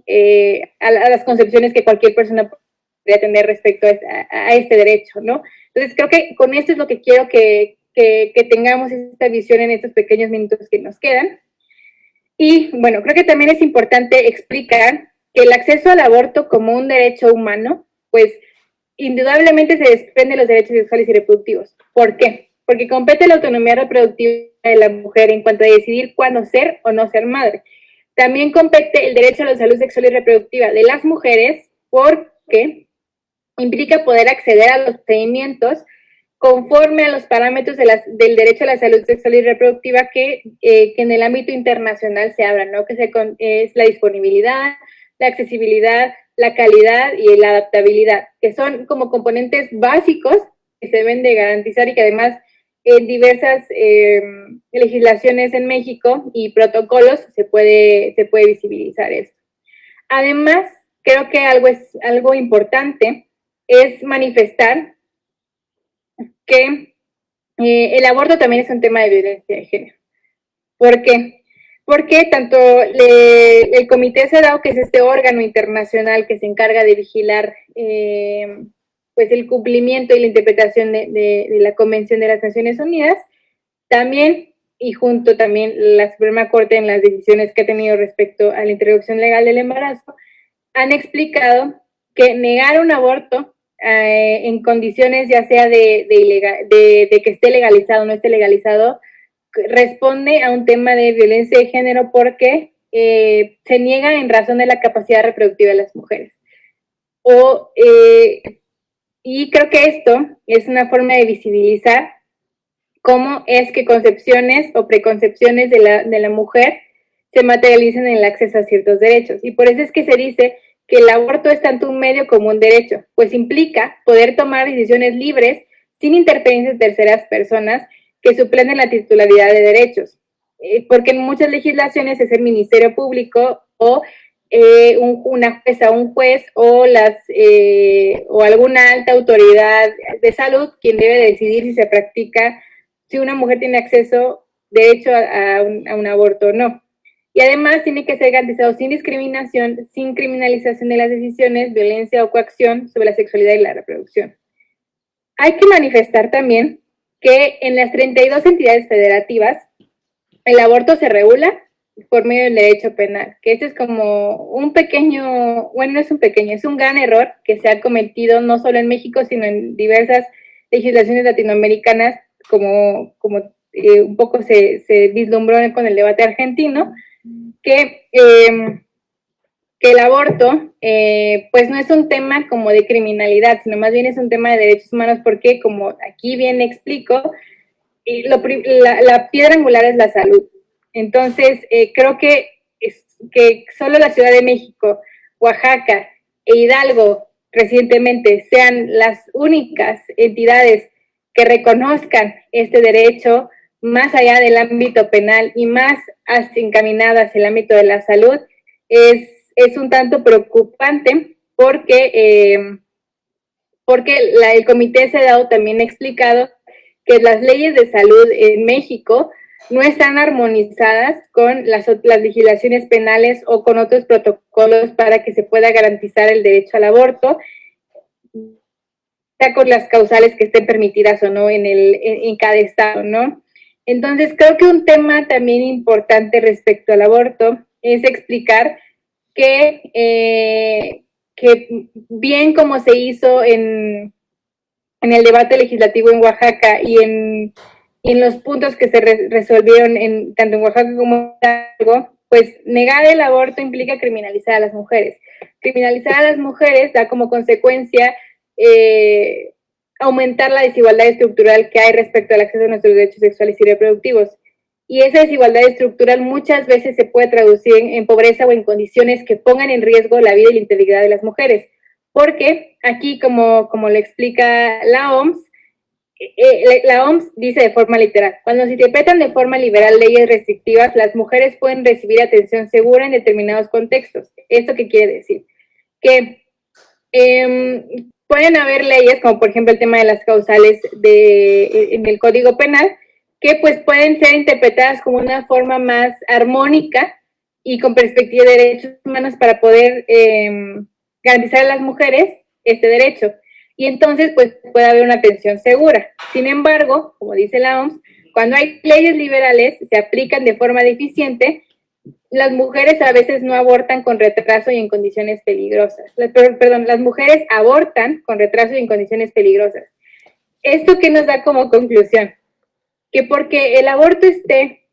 a las concepciones que cualquier persona podría tener respecto a este derecho, ¿no? Entonces, creo que con esto es lo que quiero que tengamos esta visión en estos pequeños minutos que nos quedan. Y, bueno, creo que también es importante explicar que el acceso al aborto como un derecho humano, pues, indudablemente se desprende de los derechos sexuales y reproductivos. ¿Por qué? Porque compete la autonomía reproductiva de la mujer en cuanto a decidir cuándo ser o no ser madre. También compete el derecho a la salud sexual y reproductiva de las mujeres porque implica poder acceder a los procedimientos conforme a los parámetros del derecho a la salud sexual y reproductiva que en el ámbito internacional se habla, ¿no? Es la disponibilidad, la accesibilidad, la calidad y la adaptabilidad, que son como componentes básicos que se deben de garantizar y que además en diversas legislaciones en México y protocolos se puede visibilizar esto. Además, creo que algo importante es manifestar que el aborto también es un tema de violencia de género. ¿Por qué? Porque tanto el Comité CEDAW, que es este órgano internacional que se encarga de vigilar pues el cumplimiento y la interpretación de la Convención de las Naciones Unidas, también, y junto también la Suprema Corte en las decisiones que ha tenido respecto a la interrupción legal del embarazo, han explicado que negar un aborto en condiciones ya sea de que esté legalizado o no esté legalizado, responde a un tema de violencia de género porque se niega en razón de la capacidad reproductiva de las mujeres. Y creo que esto es una forma de visibilizar cómo es que concepciones o preconcepciones de la mujer se materializan en el acceso a ciertos derechos. Y por eso es que se dice que el aborto es tanto un medio como un derecho, pues implica poder tomar decisiones libres sin interferencia de terceras personas que suplenten la titularidad de derechos. Porque en muchas legislaciones es el Ministerio Público o una jueza, un juez o alguna alta autoridad de salud quien debe decidir si se practica, si una mujer tiene derecho a un aborto o no. Y además tiene que ser garantizado sin discriminación, sin criminalización de las decisiones, violencia o coacción sobre la sexualidad y la reproducción. Hay que manifestar también que en las 32 entidades federativas el aborto se regula por medio del derecho penal, que ese es como un pequeño, bueno, no es un pequeño, es un gran error que se ha cometido no solo en México, sino en diversas legislaciones latinoamericanas, como un poco se vislumbró con el debate argentino, que el aborto pues no es un tema como de criminalidad, sino más bien es un tema de derechos humanos, porque como aquí bien explico, la piedra angular es la salud. Entonces, creo que solo la Ciudad de México, Oaxaca e Hidalgo recientemente sean las únicas entidades que reconozcan este derecho más allá del ámbito penal y más encaminadas hacia el ámbito de la salud, es un tanto preocupante porque el Comité CEDAW también ha explicado que las leyes de salud en México no están armonizadas con las legislaciones penales o con otros protocolos para que se pueda garantizar el derecho al aborto, sea con las causales que estén permitidas o no en cada estado, ¿no? Entonces, creo que un tema también importante respecto al aborto es explicar que bien como se hizo en el debate legislativo en Oaxaca y en los puntos que se resolvieron tanto en Oaxaca como en Hidalgo, pues negar el aborto implica criminalizar a las mujeres. Criminalizar a las mujeres da como consecuencia aumentar la desigualdad estructural que hay respecto al acceso a nuestros derechos sexuales y reproductivos. Y esa desigualdad estructural muchas veces se puede traducir en pobreza o en condiciones que pongan en riesgo la vida y la integridad de las mujeres. Porque aquí, como lo explica la OMS dice de forma literal: cuando se interpretan de forma liberal leyes restrictivas, las mujeres pueden recibir atención segura en determinados contextos. ¿Esto qué quiere decir? Que pueden haber leyes, como por ejemplo el tema de las causales en el Código Penal, que pues pueden ser interpretadas como una forma más armónica y con perspectiva de derechos humanos para poder garantizar a las mujeres este derecho. Y entonces pues puede haber una atención segura. Sin embargo, como dice la OMS, cuando hay leyes liberales se aplican de forma deficiente, las mujeres a veces no abortan con retraso y en condiciones peligrosas. Las mujeres abortan con retraso y en condiciones peligrosas. ¿Esto qué nos da como conclusión? Que porque el aborto esté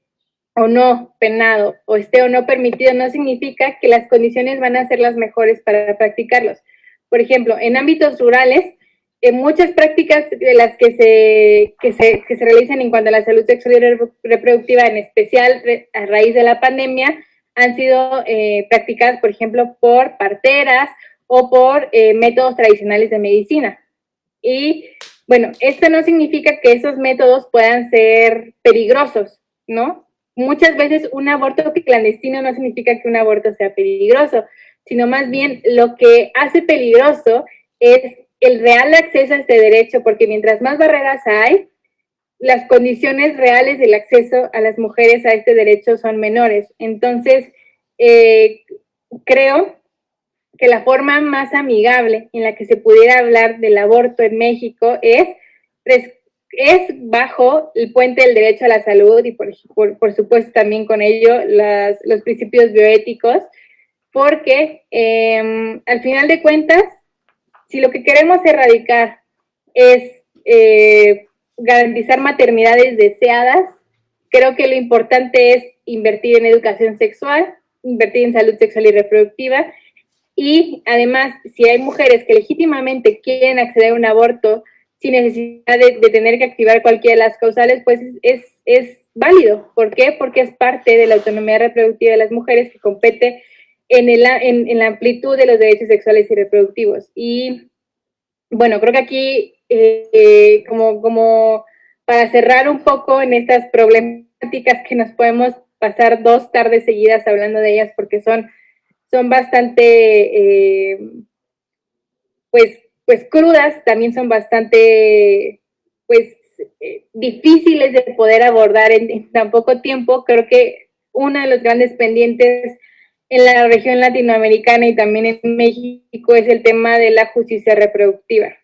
o no penado o esté o no permitido no significa que las condiciones van a ser las mejores para practicarlos. Por ejemplo, en ámbitos rurales, muchas prácticas de las que se realizan en cuanto a la salud sexual y reproductiva, en especial a raíz de la pandemia, han sido practicadas, por ejemplo, por parteras o por métodos tradicionales de medicina. Y bueno, esto no significa que esos métodos puedan ser peligrosos, ¿no? Muchas veces un aborto clandestino no significa que un aborto sea peligroso, sino más bien lo que hace peligroso es el real acceso a este derecho, porque mientras más barreras hay, las condiciones reales del acceso a las mujeres a este derecho son menores. Entonces, creo que la forma más amigable en la que se pudiera hablar del aborto en México es bajo el puente del derecho a la salud y por supuesto también con ello los principios bioéticos, porque al final de cuentas, si lo que queremos erradicar es garantizar maternidades deseadas, creo que lo importante es invertir en educación sexual, invertir en salud sexual y reproductiva, y además, si hay mujeres que legítimamente quieren acceder a un aborto sin necesidad de tener que activar cualquiera de las causales, pues es válido. ¿Por qué? Porque es parte de la autonomía reproductiva de las mujeres que compete en la amplitud de los derechos sexuales y reproductivos. Y bueno, creo que aquí, como para cerrar un poco en estas problemáticas que nos podemos pasar 2 tardes seguidas hablando de ellas, porque son bastante, pues crudas, también son bastante, pues, difíciles de poder abordar en tan poco tiempo. Creo que uno de los grandes pendientes en la región latinoamericana y también en México es el tema de la justicia reproductiva.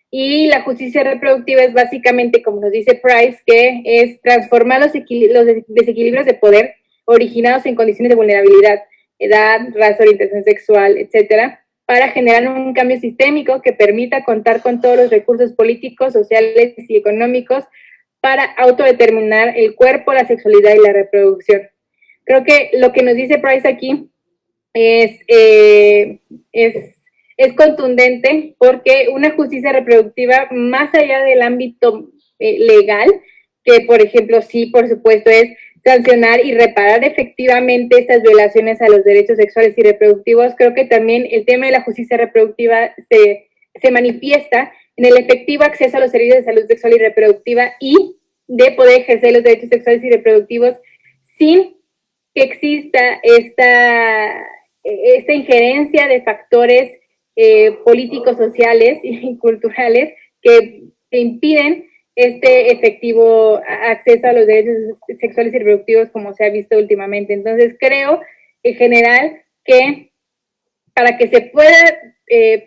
Y la justicia reproductiva es básicamente, como nos dice Price, que es transformar los desequilibrios de poder originados en condiciones de vulnerabilidad, edad, raza, orientación sexual, etcétera, para generar un cambio sistémico que permita contar con todos los recursos políticos, sociales y económicos para autodeterminar el cuerpo, la sexualidad y la reproducción. Creo que lo que nos dice Price aquí es contundente, porque una justicia reproductiva, más allá del ámbito legal, que por ejemplo sí, por supuesto, es sancionar y reparar efectivamente estas violaciones a los derechos sexuales y reproductivos, creo que también el tema de la justicia reproductiva se manifiesta en el efectivo acceso a los servicios de salud sexual y reproductiva y de poder ejercer los derechos sexuales y reproductivos sin que exista esta injerencia de factores políticos, sociales y culturales que impiden este efectivo acceso a los derechos sexuales y reproductivos como se ha visto últimamente. Entonces creo en general que para que se pueda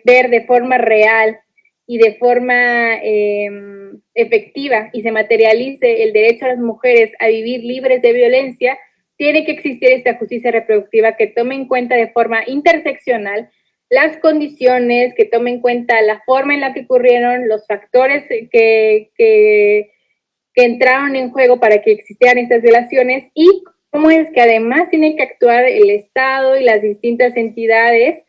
ver de forma real y de forma efectiva y se materialice el derecho a las mujeres a vivir libres de violencia, tiene que existir esta justicia reproductiva que tome en cuenta de forma interseccional las condiciones, que tome en cuenta la forma en la que ocurrieron, los factores que entraron en juego para que existieran estas violaciones y cómo es que además tiene que actuar el Estado y las distintas entidades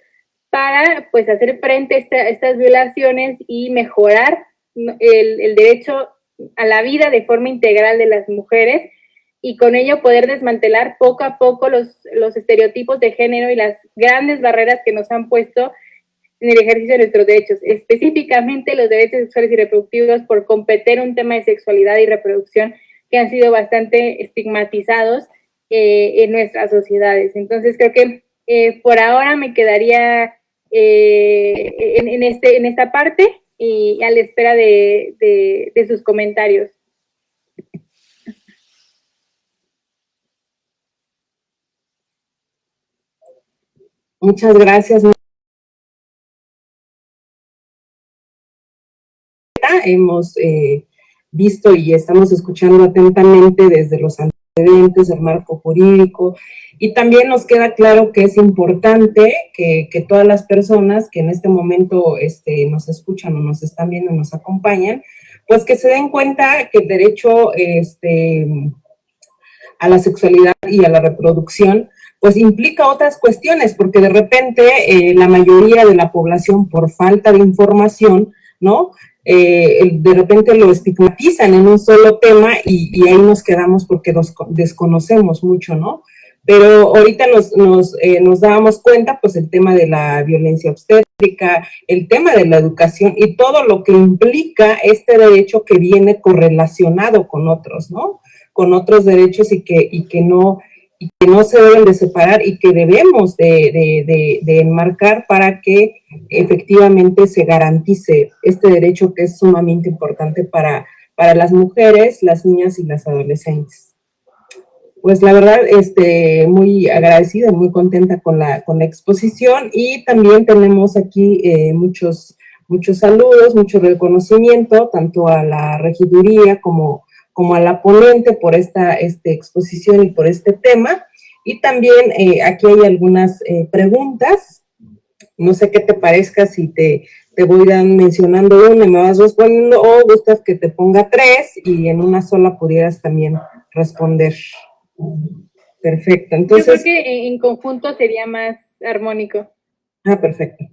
para pues hacer frente a estas violaciones y mejorar el derecho a la vida de forma integral de las mujeres y con ello poder desmantelar poco a poco los estereotipos de género y las grandes barreras que nos han puesto en el ejercicio de nuestros derechos, específicamente los derechos sexuales y reproductivos por competir un tema de sexualidad y reproducción que han sido bastante estigmatizados en nuestras sociedades. Entonces creo que por ahora me quedaría en esta parte y a la espera de sus comentarios. Muchas gracias. Hemos visto y estamos escuchando atentamente desde los antecedentes, el marco jurídico, y también nos queda claro que es importante que todas las personas que en este momento nos escuchan o nos están viendo, nos acompañan, pues que se den cuenta que el derecho a la sexualidad y a la reproducción pues implica otras cuestiones, porque de repente la mayoría de la población, por falta de información, ¿no? De repente lo estigmatizan en un solo tema y ahí nos quedamos porque desconocemos mucho, ¿no? Pero ahorita nos dábamos cuenta, pues, el tema de la violencia obstétrica, el tema de la educación y todo lo que implica este derecho que viene correlacionado con otros, ¿no? Con otros derechos y que no se deben de separar y que debemos de enmarcar para que efectivamente se garantice este derecho que es sumamente importante para las mujeres, las niñas y las adolescentes. Pues la verdad, muy agradecida, muy contenta con la exposición, y también tenemos aquí muchos saludos, mucho reconocimiento, tanto a la regiduría como a la ponente por esta exposición y por este tema. Y también aquí hay algunas preguntas. No sé qué te parezca si te voy mencionando una y me vas respondiendo, o gustas que te ponga 3 y en una sola pudieras también responder. Perfecto, entonces... Yo creo que en conjunto sería más armónico. Perfecto.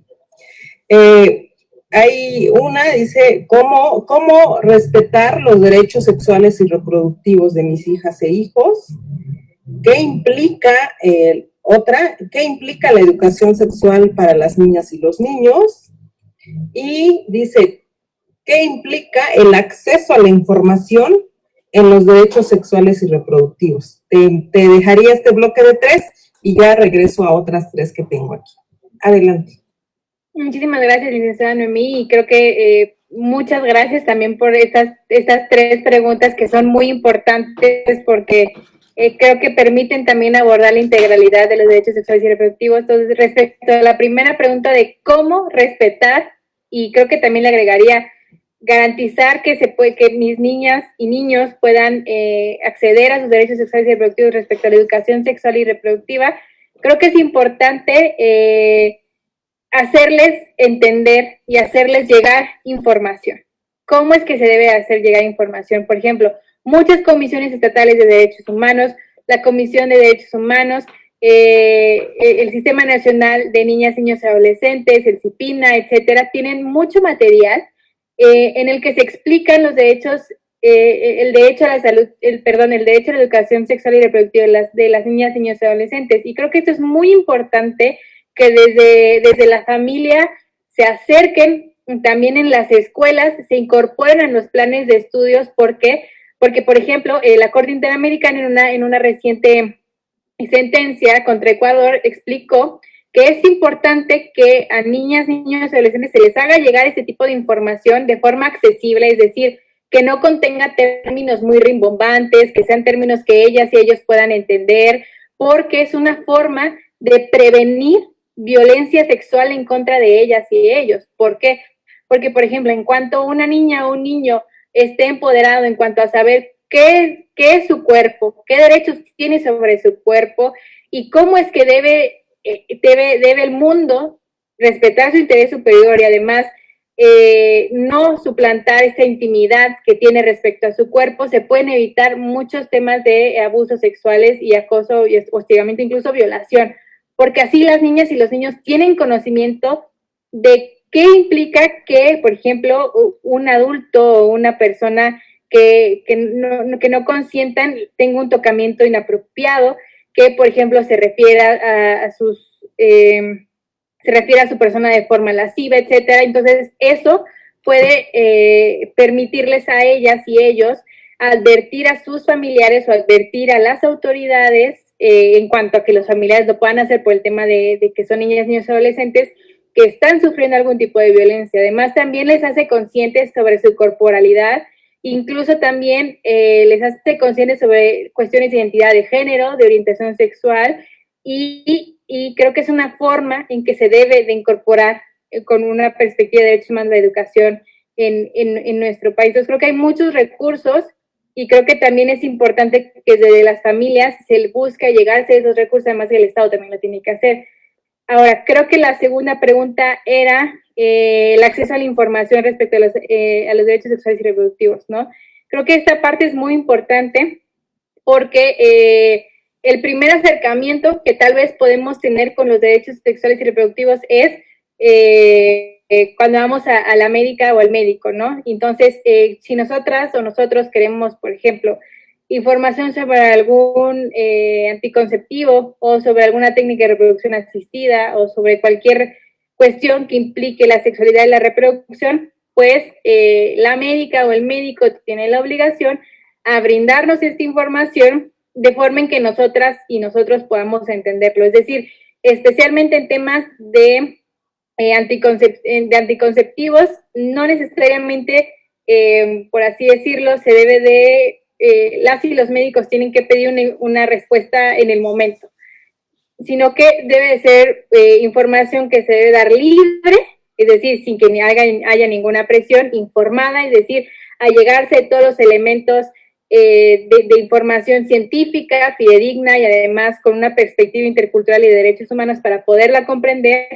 Hay una, dice, ¿cómo respetar los derechos sexuales y reproductivos de mis hijas e hijos? ¿Qué implica, qué implica la educación sexual para las niñas y los niños? Y dice, ¿qué implica el acceso a la información en los derechos sexuales y reproductivos? Te dejaría este bloque de 3 y ya regreso a otras 3 que tengo aquí. Adelante. Muchísimas gracias, licenciada Noemí, y creo que muchas gracias también por estas 3 preguntas que son muy importantes, porque creo que permiten también abordar la integralidad de los derechos sexuales y reproductivos. Entonces, respecto a la primera pregunta de cómo respetar, y creo que también le agregaría garantizar que mis niñas y niños puedan acceder a sus derechos sexuales y reproductivos respecto a la educación sexual y reproductiva, creo que es importante hacerles entender y hacerles llegar información. ¿Cómo es que se debe hacer llegar información? Por ejemplo, muchas comisiones estatales de derechos humanos, la Comisión de Derechos Humanos, el Sistema Nacional de Niñas, Niños y Adolescentes, el CIPINA, etcétera, tienen mucho material en el que se explican los derechos, el derecho a la salud, el derecho a la educación sexual y reproductiva de las niñas, niños y adolescentes. Y creo que esto es muy importante, que desde la familia se acerquen, también en las escuelas se incorporen a los planes de estudios. ¿Por qué? Porque, por ejemplo, la Corte Interamericana en una reciente sentencia contra Ecuador explicó que es importante que a niñas, niños y adolescentes se les haga llegar este tipo de información de forma accesible, es decir, que no contenga términos muy rimbombantes, que sean términos que ellas y ellos puedan entender, porque es una forma de prevenir violencia sexual en contra de ellas y ellos. ¿Por qué? Porque, por ejemplo, en cuanto una niña o un niño esté empoderado en cuanto a saber qué es su cuerpo, qué derechos tiene sobre su cuerpo y cómo es que debe el mundo respetar su interés superior y además no suplantar esta intimidad que tiene respecto a su cuerpo, se pueden evitar muchos temas de abusos sexuales y acoso y hostigamiento, incluso violación, porque así las niñas y los niños tienen conocimiento de qué implica que, por ejemplo, un adulto o una persona que no consientan tenga un tocamiento inapropiado, que, por ejemplo, se refiera se refiere a su persona de forma lasciva, etcétera. Entonces, eso puede permitirles a ellas y ellos advertir a sus familiares o advertir a las autoridades en cuanto a que los familiares lo puedan hacer por el tema de que son niñas, niños y adolescentes que están sufriendo algún tipo de violencia. Además, también les hace conscientes sobre su corporalidad, incluso también les hace conscientes sobre cuestiones de identidad de género, de orientación sexual, y creo que es una forma en que se debe de incorporar con una perspectiva de derechos humanos la educación en nuestro país. Entonces, creo que hay muchos recursos y creo que también es importante que desde las familias se busque llegarse a esos recursos, además que el Estado también lo tiene que hacer. Ahora, creo que la segunda pregunta era el acceso a la información respecto a los derechos sexuales y reproductivos, ¿no? Creo que esta parte es muy importante porque el primer acercamiento que tal vez podemos tener con los derechos sexuales y reproductivos es cuando vamos a la médica o al médico, ¿no? Entonces, si nosotras o nosotros queremos, por ejemplo, información sobre algún anticonceptivo o sobre alguna técnica de reproducción asistida o sobre cualquier cuestión que implique la sexualidad y la reproducción, pues la médica o el médico tiene la obligación a brindarnos esta información de forma en que nosotras y nosotros podamos entenderlo. Es decir, especialmente en temas de anticonceptivos, no necesariamente, por así decirlo, se debe de, las y los médicos tienen que pedir una respuesta en el momento, sino que debe de ser información que se debe dar libre, es decir, sin que haya ninguna presión, informada, es decir, allegarse de todos los elementos de información científica, fidedigna y además con una perspectiva intercultural y de derechos humanos para poderla comprender,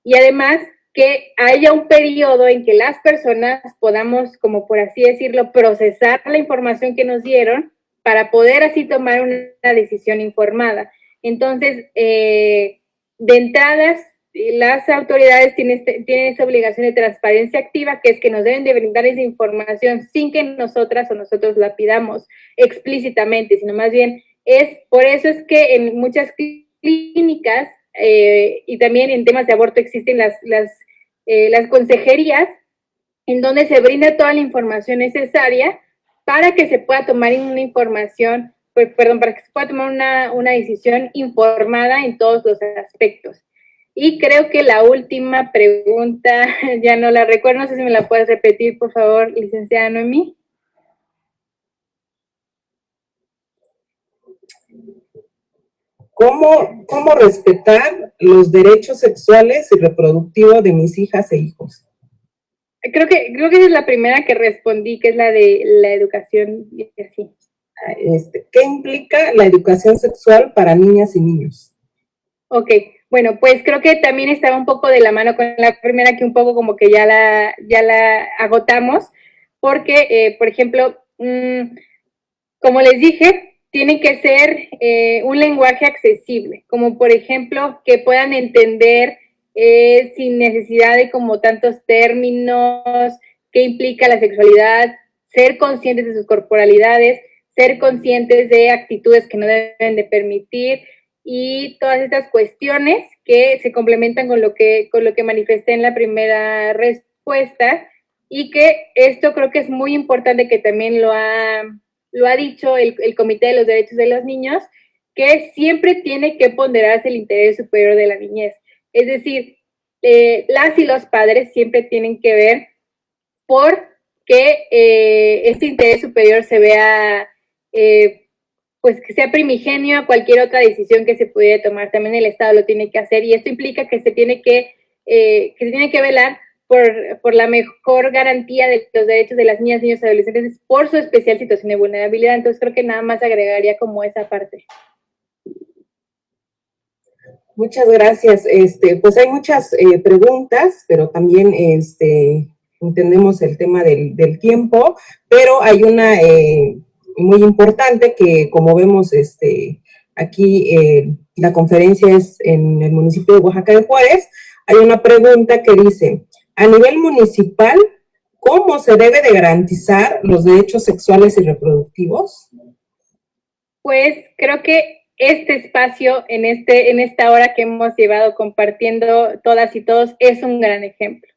y además que haya un periodo en que las personas podamos, como por así decirlo, procesar la información que nos dieron para poder así tomar una decisión informada. Entonces, de entradas, las autoridades tienen esta obligación de transparencia activa, que es que nos deben de brindar esa información sin que nosotras o nosotros la pidamos explícitamente, sino más bien por eso es que en muchas clínicas y también en temas de aborto existen las consejerías en donde se brinda toda la información necesaria para que se pueda tomar una información, para que se pueda tomar una decisión informada en todos los aspectos. Y creo que la última pregunta, ya no la recuerdo, no sé si me la puedes repetir, por favor, licenciada Noemí. ¿Cómo respetar los derechos sexuales y reproductivos de mis hijas e hijos? Creo que esa es la primera que respondí, que es la de la educación y así. ¿Qué implica la educación sexual para niñas y niños? Ok, bueno, pues creo que también estaba un poco de la mano con la primera, que un poco como que ya la agotamos, porque, por ejemplo, como les dije, tiene que ser un lenguaje accesible, como por ejemplo que puedan entender sin necesidad de como tantos términos, qué implica la sexualidad, ser conscientes de sus corporalidades, ser conscientes de actitudes que no deben de permitir y todas estas cuestiones que se complementan con lo que manifesté en la primera respuesta, y que esto creo que es muy importante, que también lo ha dicho el Comité de los Derechos de los Niños, que siempre tiene que ponderarse el interés superior de la niñez. Es decir, las y los padres siempre tienen que ver por que este interés superior se vea, pues que sea primigenio a cualquier otra decisión que se pudiera tomar. También el Estado lo tiene que hacer, y esto implica que se tiene que velar por la mejor garantía de los derechos de las niñas, niños y adolescentes por su especial situación de vulnerabilidad. Entonces creo que nada más agregaría como esa parte. Muchas gracias. Pues hay muchas preguntas, pero también entendemos el tema del tiempo, pero hay una muy importante que, como vemos aquí, la conferencia es en el municipio de Oaxaca de Juárez. Hay una pregunta que dice: a nivel municipal, ¿cómo se debe de garantizar los derechos sexuales y reproductivos? Pues creo que este espacio, en esta hora que hemos llevado compartiendo todas y todos, es un gran ejemplo.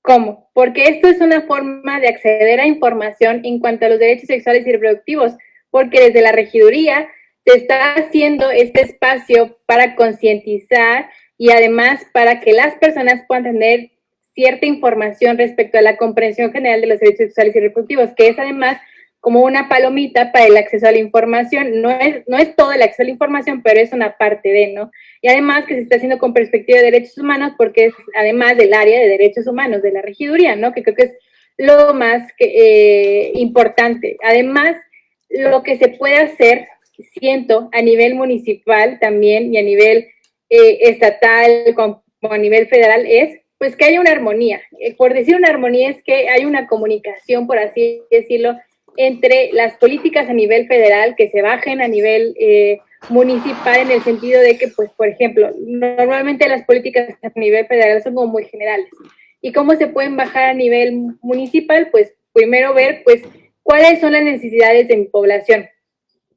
¿Cómo? Porque esto es una forma de acceder a información en cuanto a los derechos sexuales y reproductivos, porque desde la regiduría se está haciendo este espacio para concientizar y además para que las personas puedan tener cierta información respecto a la comprensión general de los derechos sexuales y reproductivos, que es además como una palomita para el acceso a la información. No es todo el acceso a la información, pero es una parte de, ¿no? Y además que se está haciendo con perspectiva de derechos humanos, porque es además del área de derechos humanos de la regiduría, ¿no? Que creo que es lo más importante. Además, lo que se puede hacer, siento, a nivel municipal también y a nivel estatal, como a nivel federal, es pues que haya una armonía. Por decir una armonía es que hay una comunicación, por así decirlo, entre las políticas a nivel federal, que se bajen a nivel municipal, en el sentido de que, pues, por ejemplo, normalmente las políticas a nivel federal son como muy generales. ¿Y cómo se pueden bajar a nivel municipal? Pues primero ver, pues, cuáles son las necesidades de mi población.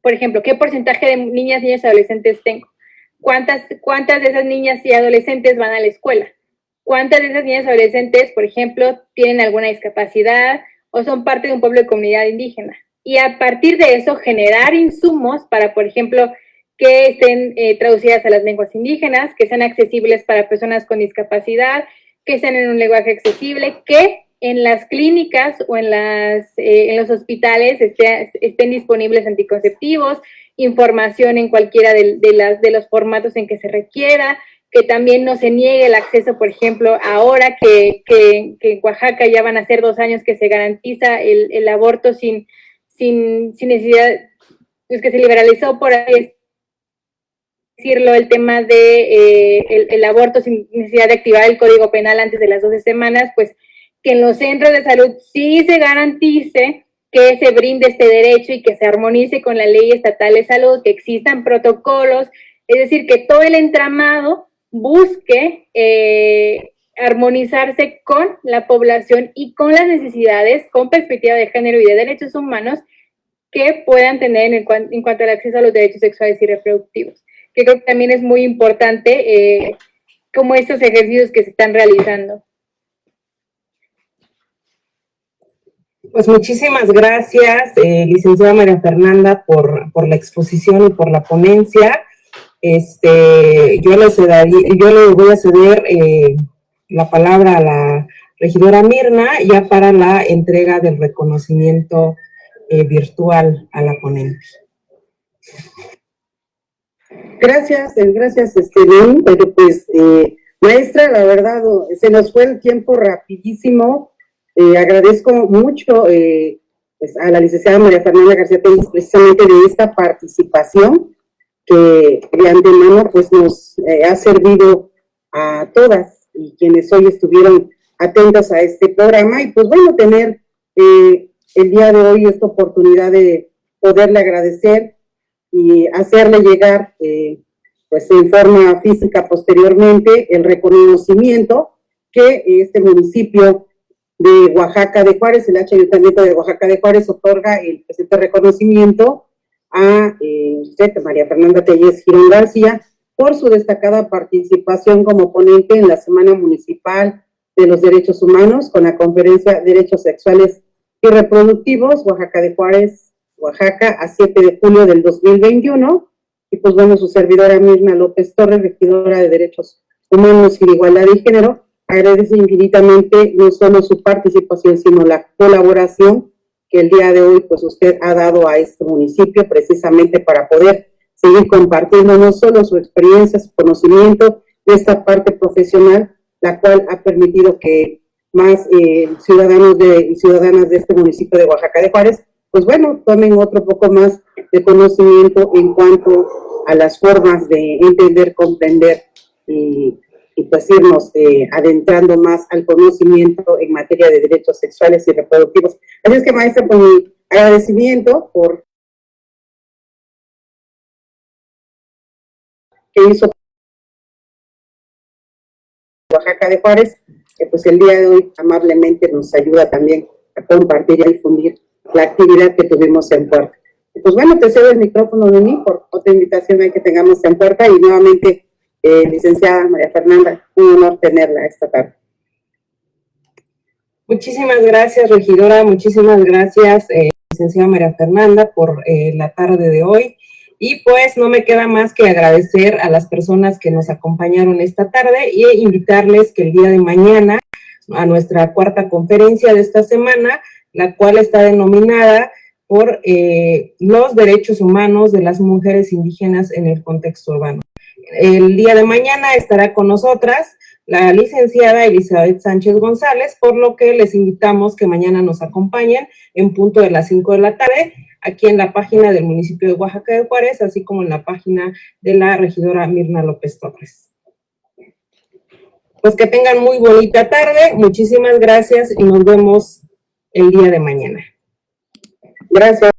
Por ejemplo, ¿qué porcentaje de niñas, niños y adolescentes tengo? ¿Cuántas de esas niñas y adolescentes van a la escuela? ¿Cuántas de esas niñas y adolescentes, por ejemplo, tienen alguna discapacidad o son parte de un pueblo de comunidad indígena? Y a partir de eso, generar insumos para, por ejemplo, que estén traducidas a las lenguas indígenas, que sean accesibles para personas con discapacidad, que sean en un lenguaje accesible, que en las clínicas o en los hospitales estén disponibles anticonceptivos, información en cualquiera de los formatos en que se requiera, que también no se niegue el acceso, por ejemplo, ahora que en Oaxaca ya van a ser 2 años que se garantiza el aborto sin necesidad, pues que se liberalizó por ahí decirlo, el tema de el aborto sin necesidad de activar el Código Penal antes de las 12 semanas, pues que en los centros de salud sí se garantice que se brinde este derecho y que se armonice con la ley estatal de salud, que existan protocolos, es decir, que todo el entramado busque armonizarse con la población y con las necesidades, con perspectiva de género y de derechos humanos que puedan tener en cuanto al acceso a los derechos sexuales y reproductivos, que creo que también es muy importante como estos ejercicios que se están realizando. Pues muchísimas gracias, licenciada María Fernanda, por la exposición y por la ponencia. Yo le voy a ceder la palabra a la regidora Mirna ya para la entrega del reconocimiento virtual a la ponente. Gracias, Lynn, pero pues, maestra, la verdad, se nos fue el tiempo rapidísimo. Agradezco mucho pues, a la licenciada María Fernanda García Telles precisamente de esta participación que de antemano pues nos ha servido a todas y quienes hoy estuvieron atentos a este programa y pues bueno, tener el día de hoy esta oportunidad de poderle agradecer y hacerle llegar pues en forma física posteriormente el reconocimiento que este municipio de Oaxaca de Juárez, el Ayuntamiento de Oaxaca de Juárez otorga el presente reconocimiento a usted, María Fernanda Telles Girón García, por su destacada participación como ponente en la Semana Municipal de los Derechos Humanos con la Conferencia Derechos Sexuales y Reproductivos, Oaxaca de Juárez, Oaxaca, a 7 de julio del 2021. Y pues bueno, su servidora Mirna López Torres, regidora de Derechos Humanos y de Igualdad de Género, agradece infinitamente no solo su participación, sino la colaboración que el día de hoy pues usted ha dado a este municipio precisamente para poder seguir compartiendo no solo su experiencia, su conocimiento y esta parte profesional, la cual ha permitido que más ciudadanos y ciudadanas de este municipio de Oaxaca de Juárez, pues bueno, tomen otro poco más de conocimiento en cuanto a las formas de entender, comprender y pues irnos adentrando más al conocimiento en materia de derechos sexuales y reproductivos. Así es que, maestra, pues mi agradecimiento por que hizo Oaxaca de Juárez, que pues el día de hoy amablemente nos ayuda también a compartir y a difundir la actividad que tuvimos en Puerta. Y pues bueno, te cedo el micrófono de mí por otra invitación que tengamos en Puerta y nuevamente licenciada María Fernanda, un honor tenerla esta tarde. Muchísimas gracias, regidora, muchísimas gracias, licenciada María Fernanda, por la tarde de hoy. Y pues no me queda más que agradecer a las personas que nos acompañaron esta tarde y invitarles que el día de mañana a nuestra cuarta conferencia de esta semana, la cual está denominada por los derechos humanos de las mujeres indígenas en el contexto urbano. El día de mañana estará con nosotras la licenciada Elizabeth Sánchez González, por lo que les invitamos que mañana nos acompañen en punto de las 5 de la tarde, aquí en la página del municipio de Oaxaca de Juárez, así como en la página de la regidora Mirna López Torres. Pues que tengan muy bonita tarde, muchísimas gracias y nos vemos el día de mañana. Gracias.